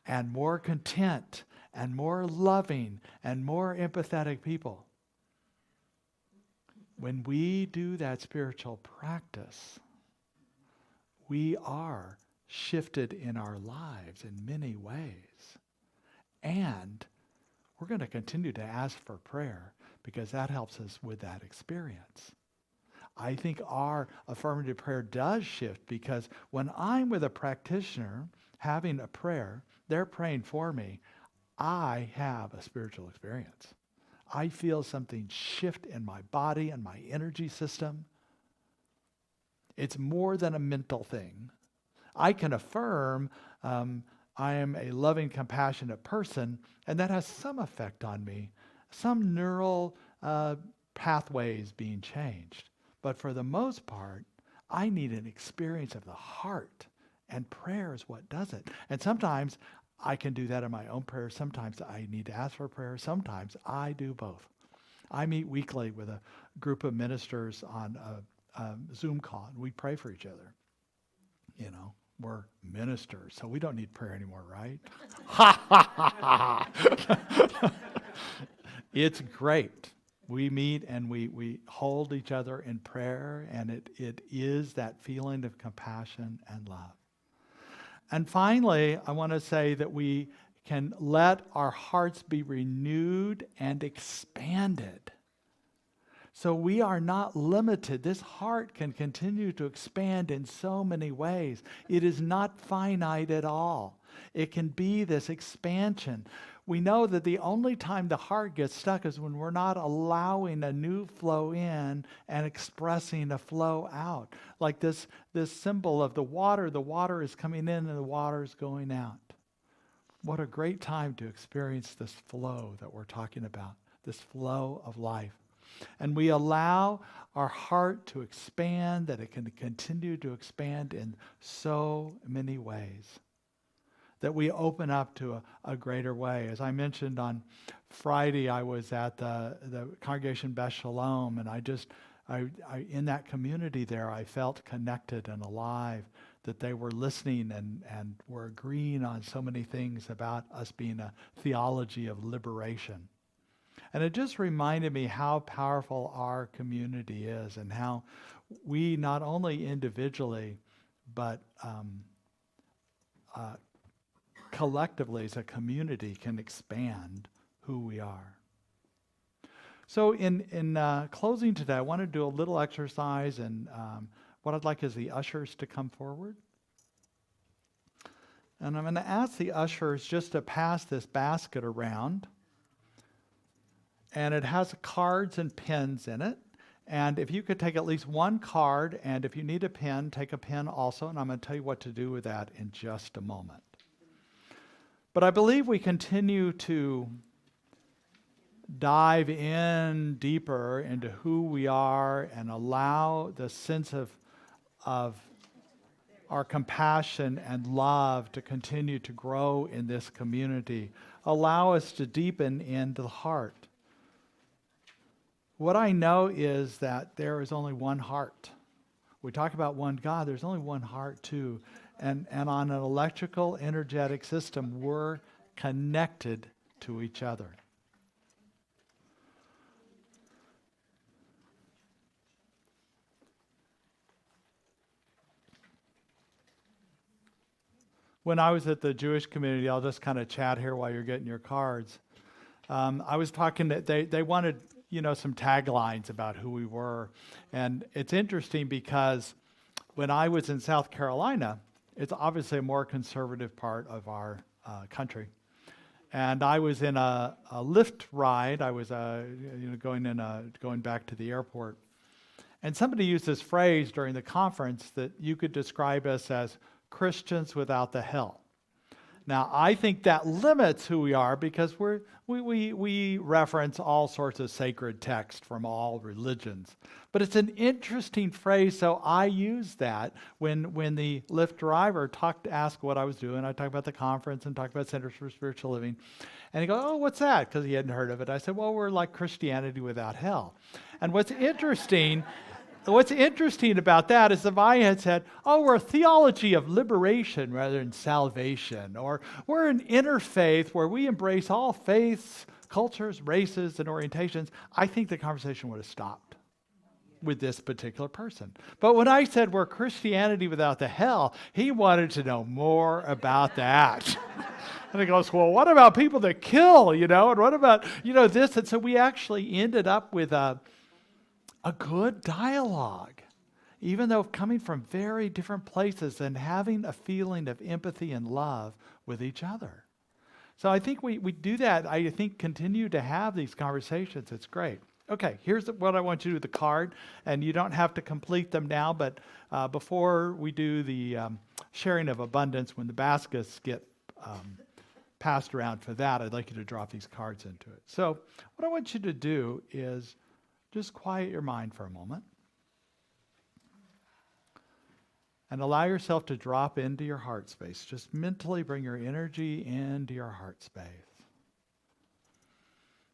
and more content and more loving and more empathetic people. When we do that spiritual practice, we are shifted in our lives in many ways. And we're going to continue to ask for prayer because that helps us with that experience. I think our affirmative prayer does shift because when I'm with a practitioner having a prayer, they're praying for me, I have a spiritual experience. I feel something shift in my body and my energy system. It's more than a mental thing. I can affirm I am a loving, compassionate person, and that has some effect on me, some neural pathways being changed. But for the most part, I need an experience of the heart, and prayer is what does it. And sometimes I can do that in my own prayer. Sometimes I need to ask for prayer. Sometimes I do both. I meet weekly with a group of ministers on a Zoom call, and we pray for each other. You know, we're ministers, so we don't need prayer anymore, right? It's great. We meet and we hold each other in prayer, and it is that feeling of compassion and love. And finally, I want to say that we can let our hearts be renewed and expanded. So we are not limited. This heart can continue to expand in so many ways. It is not finite at all. It can be this expansion. We know that the only time the heart gets stuck is when we're not allowing a new flow in and expressing a flow out. Like this symbol of the water is coming in and the water is going out. What a great time to experience this flow that we're talking about, this flow of life. And we allow our heart to expand, that it can continue to expand in so many ways. That we open up to a greater way. As I mentioned on Friday, I was at the congregation Beth Shalom, and I in that community there, I felt connected and alive, that they were listening and were agreeing on so many things about us being a theology of liberation. And it just reminded me how powerful our community is and how we not only individually, but collectively as a community can expand who we are. So in closing today, I want to do a little exercise, and what I'd like is the ushers to come forward. And I'm going to ask the ushers just to pass this basket around. And it has cards and pens in it. And if you could take at least one card, and if you need a pen, take a pen also, and I'm going to tell you what to do with that in just a moment. But I believe we continue to dive in deeper into who we are and allow the sense of our compassion and love to continue to grow in this community. Allow us to deepen into the heart. What I know is that there is only one heart. We talk about one God, there's only one heart too. And on an electrical energetic system, we're connected to each other. When I was at the Jewish community, I'll just kind of chat here while you're getting your cards. I was talking that they wanted, some taglines about who we were. And it's interesting because when I was in South Carolina, it's obviously a more conservative part of our country. And I was in a Lyft ride. I was going back to the airport. And somebody used this phrase during the conference that you could describe us as Christians without the hell. Now, I think that limits who we are because we reference all sorts of sacred text from all religions. But it's an interesting phrase, so I use that when the Lyft driver asked what I was doing. I talked about the conference and talked about Centers for Spiritual Living. And he goes, "Oh, what's that?" Because he hadn't heard of it. I said, "Well, we're like Christianity without hell." And what's interesting about that is if I had said, "Oh, we're a theology of liberation rather than salvation," or "we're an interfaith where we embrace all faiths, cultures, races, and orientations," I think the conversation would have stopped with this particular person. But when I said we're Christianity without the hell, he wanted to know more about that. And he goes, "Well, what about people that kill, and what about, this?" And so we actually ended up with a good dialogue, even though coming from very different places and having a feeling of empathy and love with each other. So I think we do that. I think continue to have these conversations. It's great. Okay, here's what I want you to do with the card, and you don't have to complete them now, but before we do the sharing of abundance, when the baskets get passed around for that, I'd like you to drop these cards into it. So what I want you to do is just quiet your mind for a moment and allow yourself to drop into your heart space. Just mentally bring your energy into your heart space.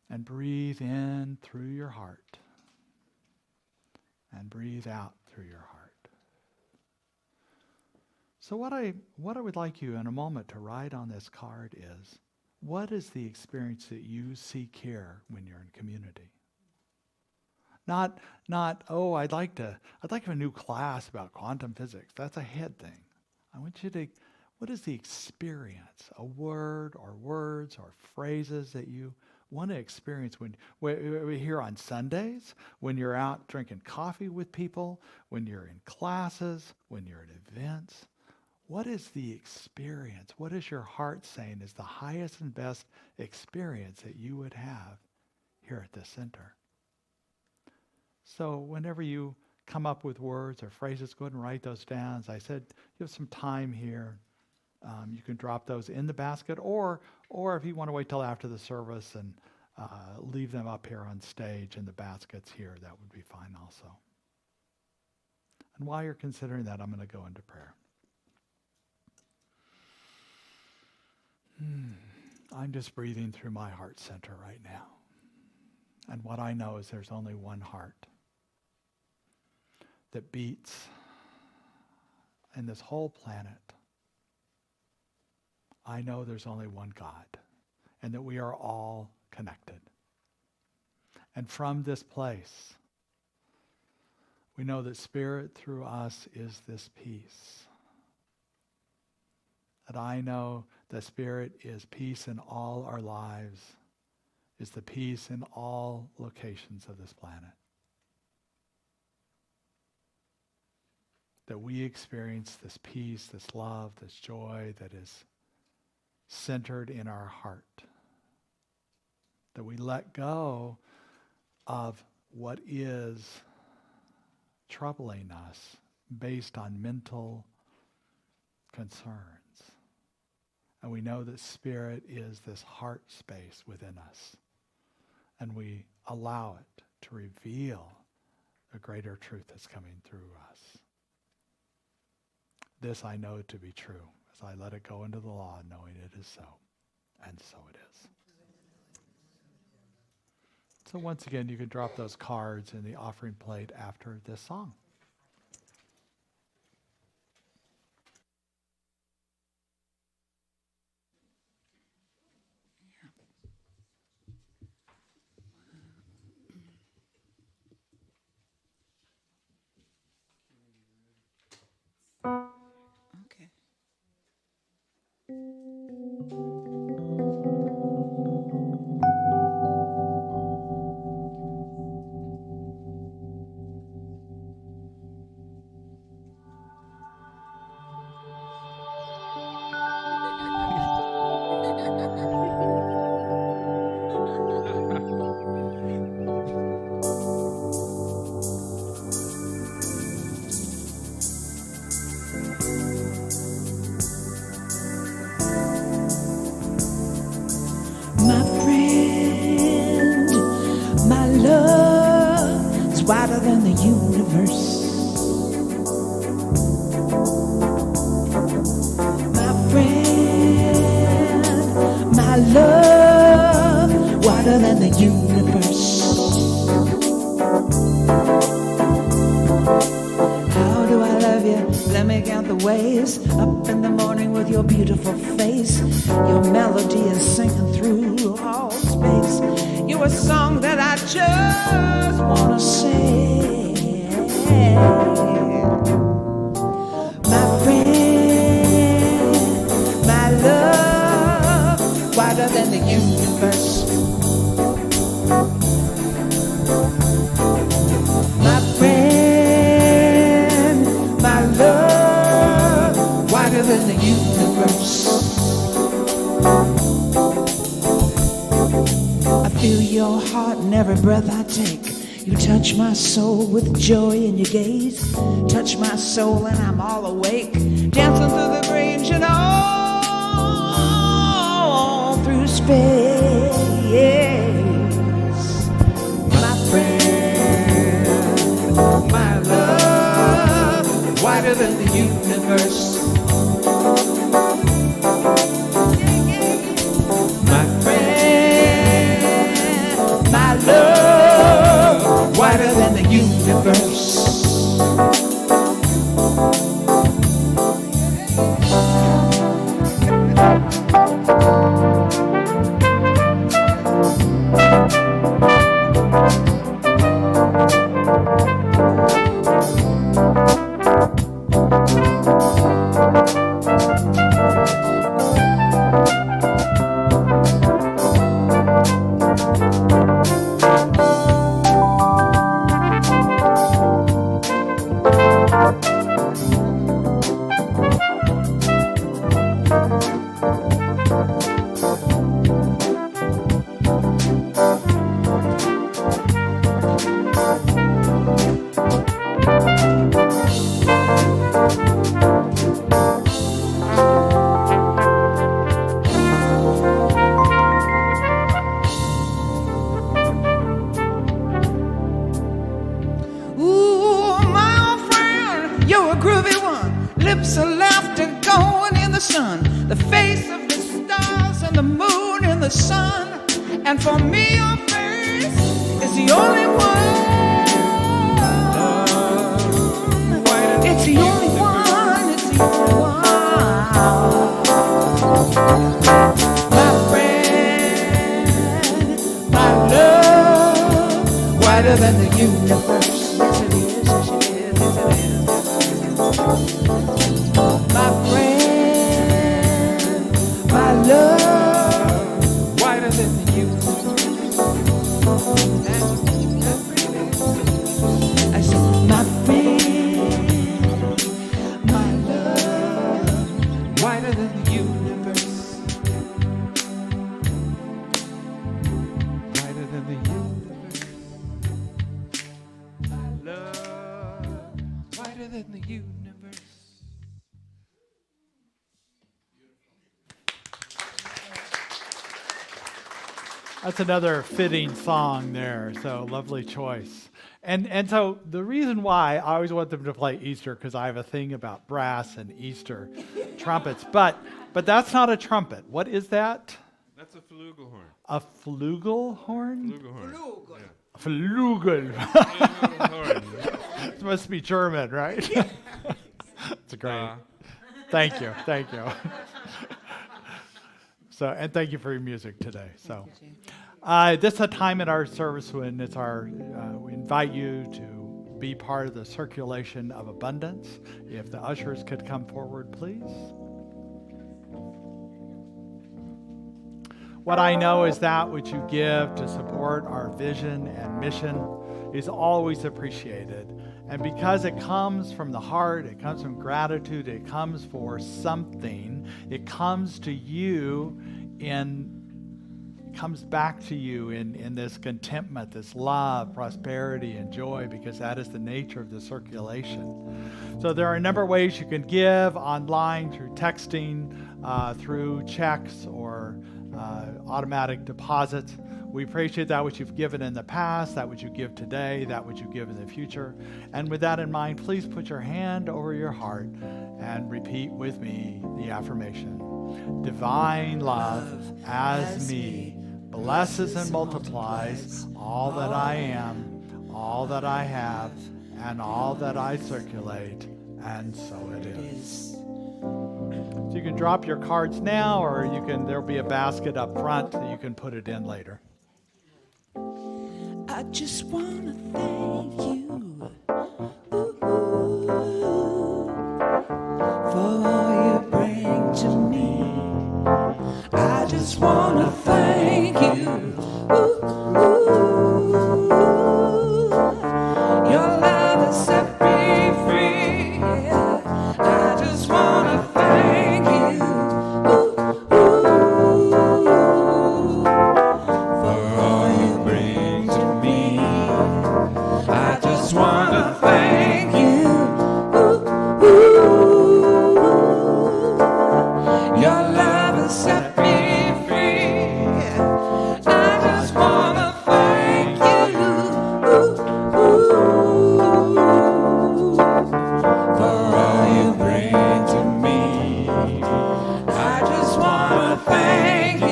And breathe in through your heart. And breathe out through your heart. So what I would like you in a moment to write on this card is, what is the experience that you seek here when you're in community? Not, "Oh, I'd like to have a new class about quantum physics." That's a head thing. I want you to, what is the experience? A word or words or phrases that you want to experience when we're here on Sundays, when you're out drinking coffee with people, when you're in classes, when you're at events. What is the experience? What is your heart saying is the highest and best experience that you would have here at this center? So whenever you come up with words or phrases, go ahead and write those down. As I said, you have some time here. You can drop those in the basket, or if you want to wait till after the service and leave them up here on stage in the baskets here, that would be fine also. And while you're considering that, I'm going to go into prayer. I'm just breathing through my heart center right now. And what I know is there's only one heart that beats in this whole planet. I know there's only one God, and that we are all connected. And from this place, we know that Spirit through us is this peace. That I know that Spirit is peace in all our lives, is the peace in all locations of this planet. That we experience this peace, this love, this joy that is centered in our heart. That we let go of what is troubling us based on mental concerns. And we know that Spirit is this heart space within us. And we allow it to reveal the greater truth that's coming through us. This I know to be true as I let it go into the law, knowing it is so. And so it is. So once again, you can drop those cards in the offering plate after this song. wider than the universe. My friend, my love, wider than the universe. How do I love you? Let me count the ways. Up in the morning with your beautiful face. Your melody is singing through all space. You're a song that I just wanna sing. My friend, my love, wider than the universe. My friend, my love, wider than the universe. I feel your heart in every breath I take. You touch my soul with joy in your gaze. Touch my soul and I'm all awake. Dancing through the range and all through space. My friend, my love, wider than the universe. My friend, my love, wider than the universe. Lips of laughter going in the sun. The face of the stars and the moon and the sun. And for me your face is the only one. It's the only one. It's the only one. My friend, my love, wider than the universe. Yes it is, yes it is, yes it is. My friend, my love, wider than the universe. I said, my friend, my love, wider than the universe. Wider than the universe. My love, wider than the universe. That's another fitting song there, so lovely choice. And so the reason why I always want them to play Easter, because I have a thing about brass and Easter trumpets, but that's not a trumpet. What is that? That's a flugelhorn. A flugelhorn? Flugelhorn. Yeah. Flugel. Flugelhorn. It must be German, right? It's great. Thank you. So, and thank you for your music today. So, this is a time in our service when it's we invite you to be part of the circulation of abundance. If the ushers could come forward, please. What I know is that which you give to support our vision and mission is always appreciated. And because it comes from the heart, it comes from gratitude, it comes for something, it comes to you comes back to you in this contentment, this love, prosperity, and joy, because that is the nature of the circulation. So there are a number of ways you can give online, through texting, through checks, or automatic deposits. We appreciate that which you've given in the past, that which you give today, that which you give in the future. And with that in mind, please put your hand over your heart and repeat with me the affirmation. Divine love as me blesses and multiplies all that I am, all that I have, and all that I circulate, and so it is. So you can drop your cards now, or there'll be a basket up front that you can put it in later. I just wanna thank you for all you bring to me. I just wanna thank you. Your love has set me free. I just wanna thank you for all you bring to me. I just wanna thank you. Your love has set me free. I just wanna thank you for all you bring to me. I just wanna thank you.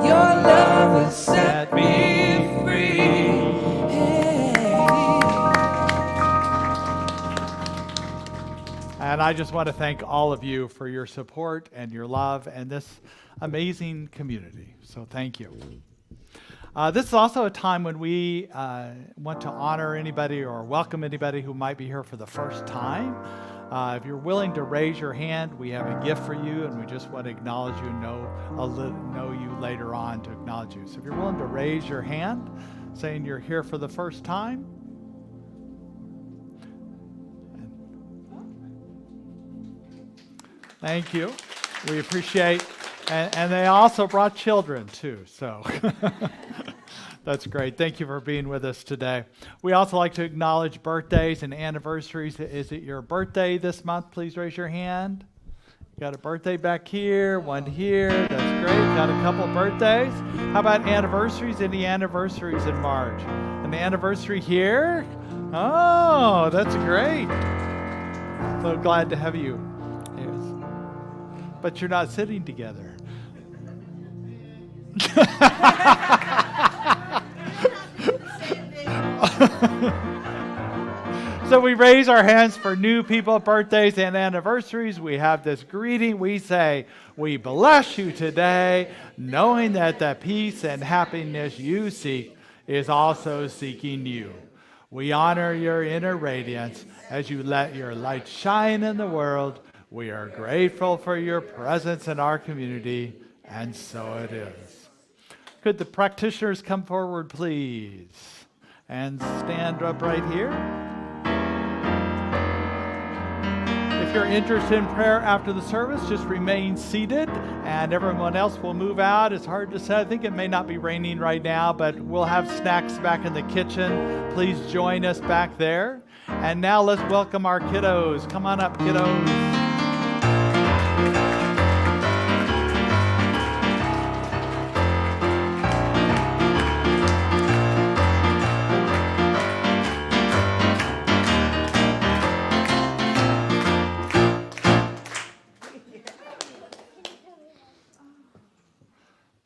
Your love has set me free. And I just want to thank all of you for your support and your love and this amazing community. So thank you. This is also a time when we want to honor anybody or welcome anybody who might be here for the first time. If you're willing to raise your hand, we have a gift for you, and we just want to acknowledge you, know you later on to acknowledge you. So if you're willing to raise your hand, saying you're here for the first time. Thank you. We appreciate, and they also brought children too, so that's great. Thank you for being with us today. We also like to acknowledge birthdays and anniversaries. Is it your birthday this month? Please raise your hand. Got a birthday back here, one here. That's great. Got a couple birthdays. How about anniversaries? Any anniversaries in March? An anniversary here? Oh, that's great. So glad to have you. But you're not sitting together. So we raise our hands for new people, birthdays, and anniversaries. We have this greeting. We say, we bless you today, knowing that the peace and happiness you seek is also seeking you. We honor your inner radiance as you let your light shine in the world. We are grateful for your presence in our community, and so it is. Could the practitioners come forward, please, and stand up right here? If you're interested in prayer after the service, just remain seated, and everyone else will move out. It's hard to say. I think it may not be raining right now, but we'll have snacks back in the kitchen. Please join us back there. And now let's welcome our kiddos. Come on up, kiddos.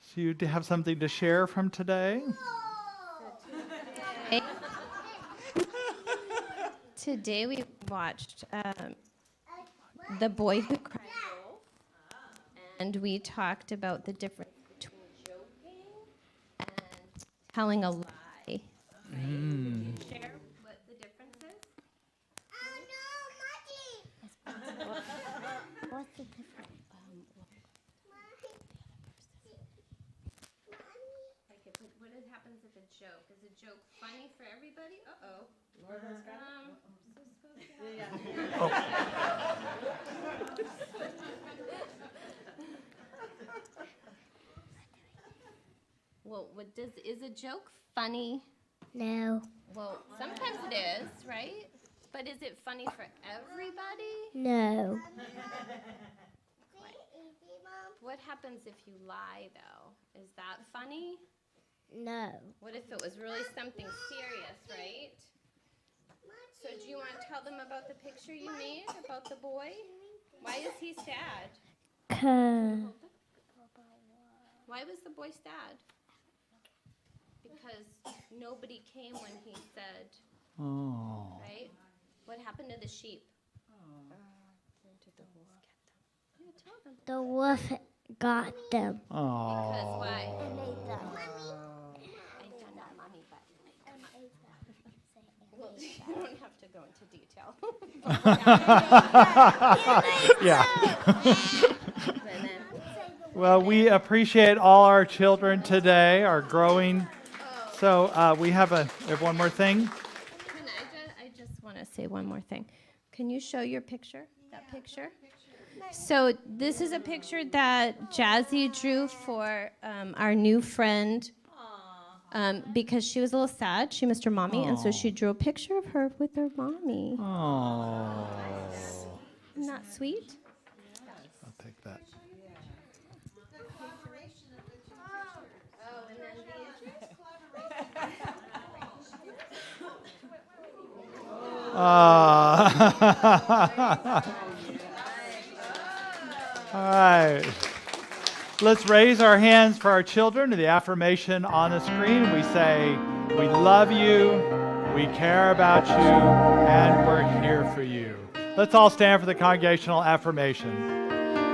So you have something to share from today? Today we watched The Boy Who Cried Wolf, and we talked about the difference between joking and telling a lie. Right? Can you share what the difference is? What's the difference? What happens if a joke? Is a joke funny for everybody? Uh-oh. Well, is a joke funny? No. Well, sometimes it is, right? But is it funny for everybody? No. what happens if you lie, though? Is that funny? No. What if it was really something serious, right? So do you want to tell them about the picture you made, about the boy? Why is he sad? Why was the boy sad? Because nobody came when he said, right? What happened to the sheep? Did the wolf get them? Yeah, tell them. The wolf got them. Because why? And ate them. I don't know, Mommy, but well, you don't have to go into detail. Yeah. Well, we appreciate all our children today, are growing. So we have one more thing. I just want to say one more thing. Can you show your picture? That picture? So this is a picture that Jazzy drew for our new friend because she was a little sad. She missed her mommy, and so she drew a picture of her with her mommy. Oh. Isn't that sweet? I'll take that. Oh, and then All right. Let's raise our hands for our children to the affirmation on the screen. We say, we love you, we care about you, and we're here for you. Let's all stand for the congregational affirmation.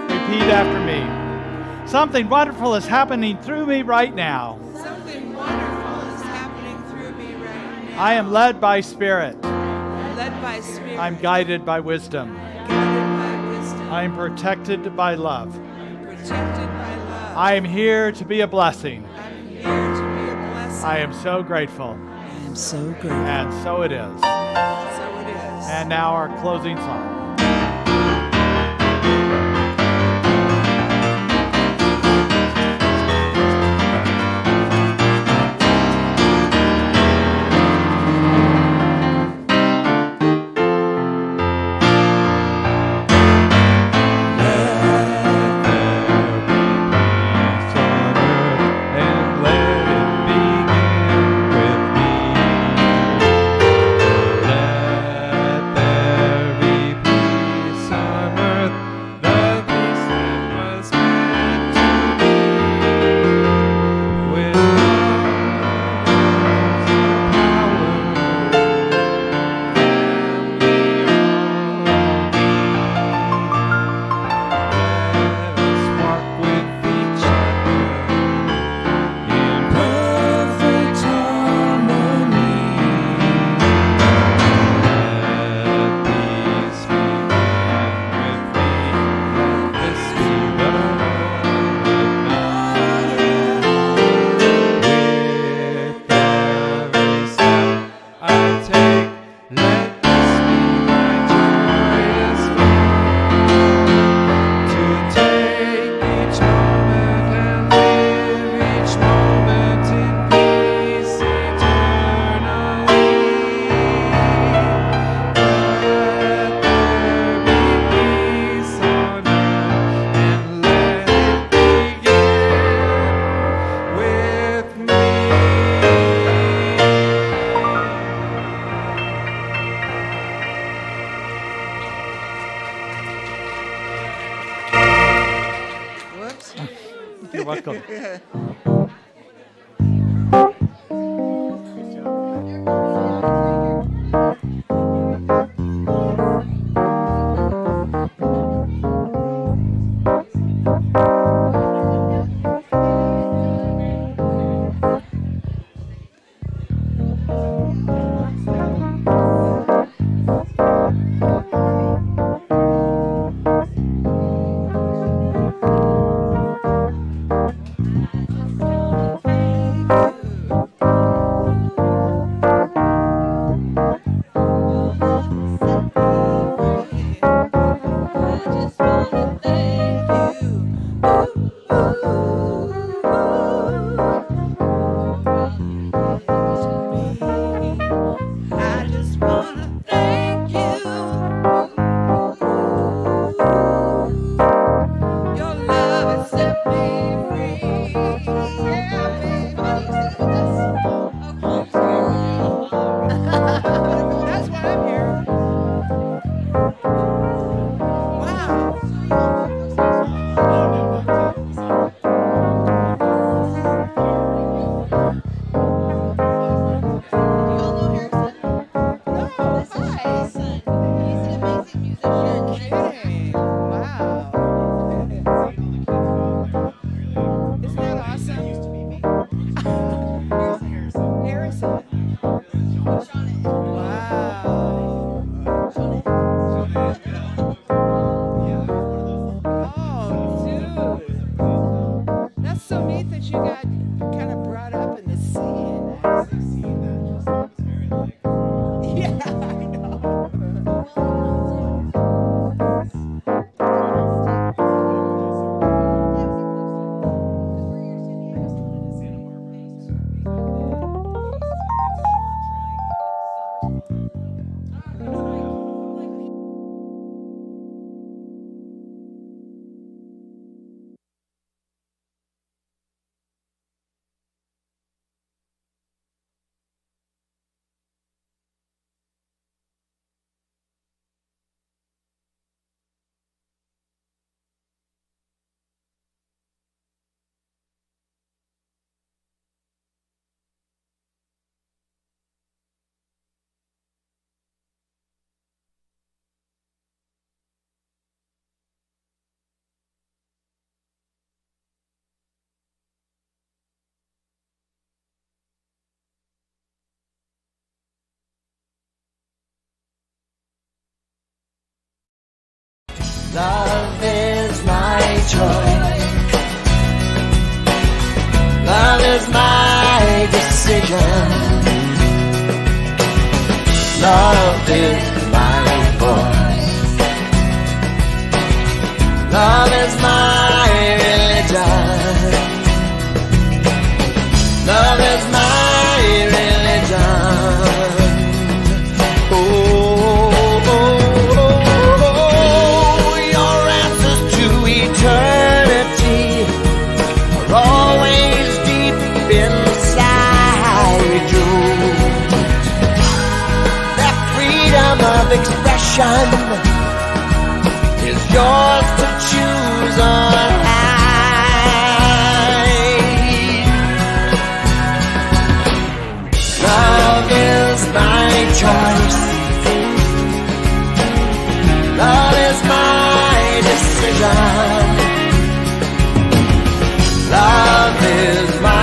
Repeat after me. Something wonderful is happening through me right now. Something wonderful is happening through me right now. I am led by Spirit. Led by Spirit. I'm guided by wisdom. Guided by wisdom. I am protected by love. Protected by love. I am here to be a blessing. I'm here to be a blessing. I am so grateful. I am so grateful. And so it is. So it is. And now our closing song. You're welcome. kind of brought up in the sin. Yeah, I know. Love is my joy. Love is my decision. Love is my voice. Love is my religion. Love is my religion. Expression is yours to choose or hide. Love is my choice. Love is my decision. Love is my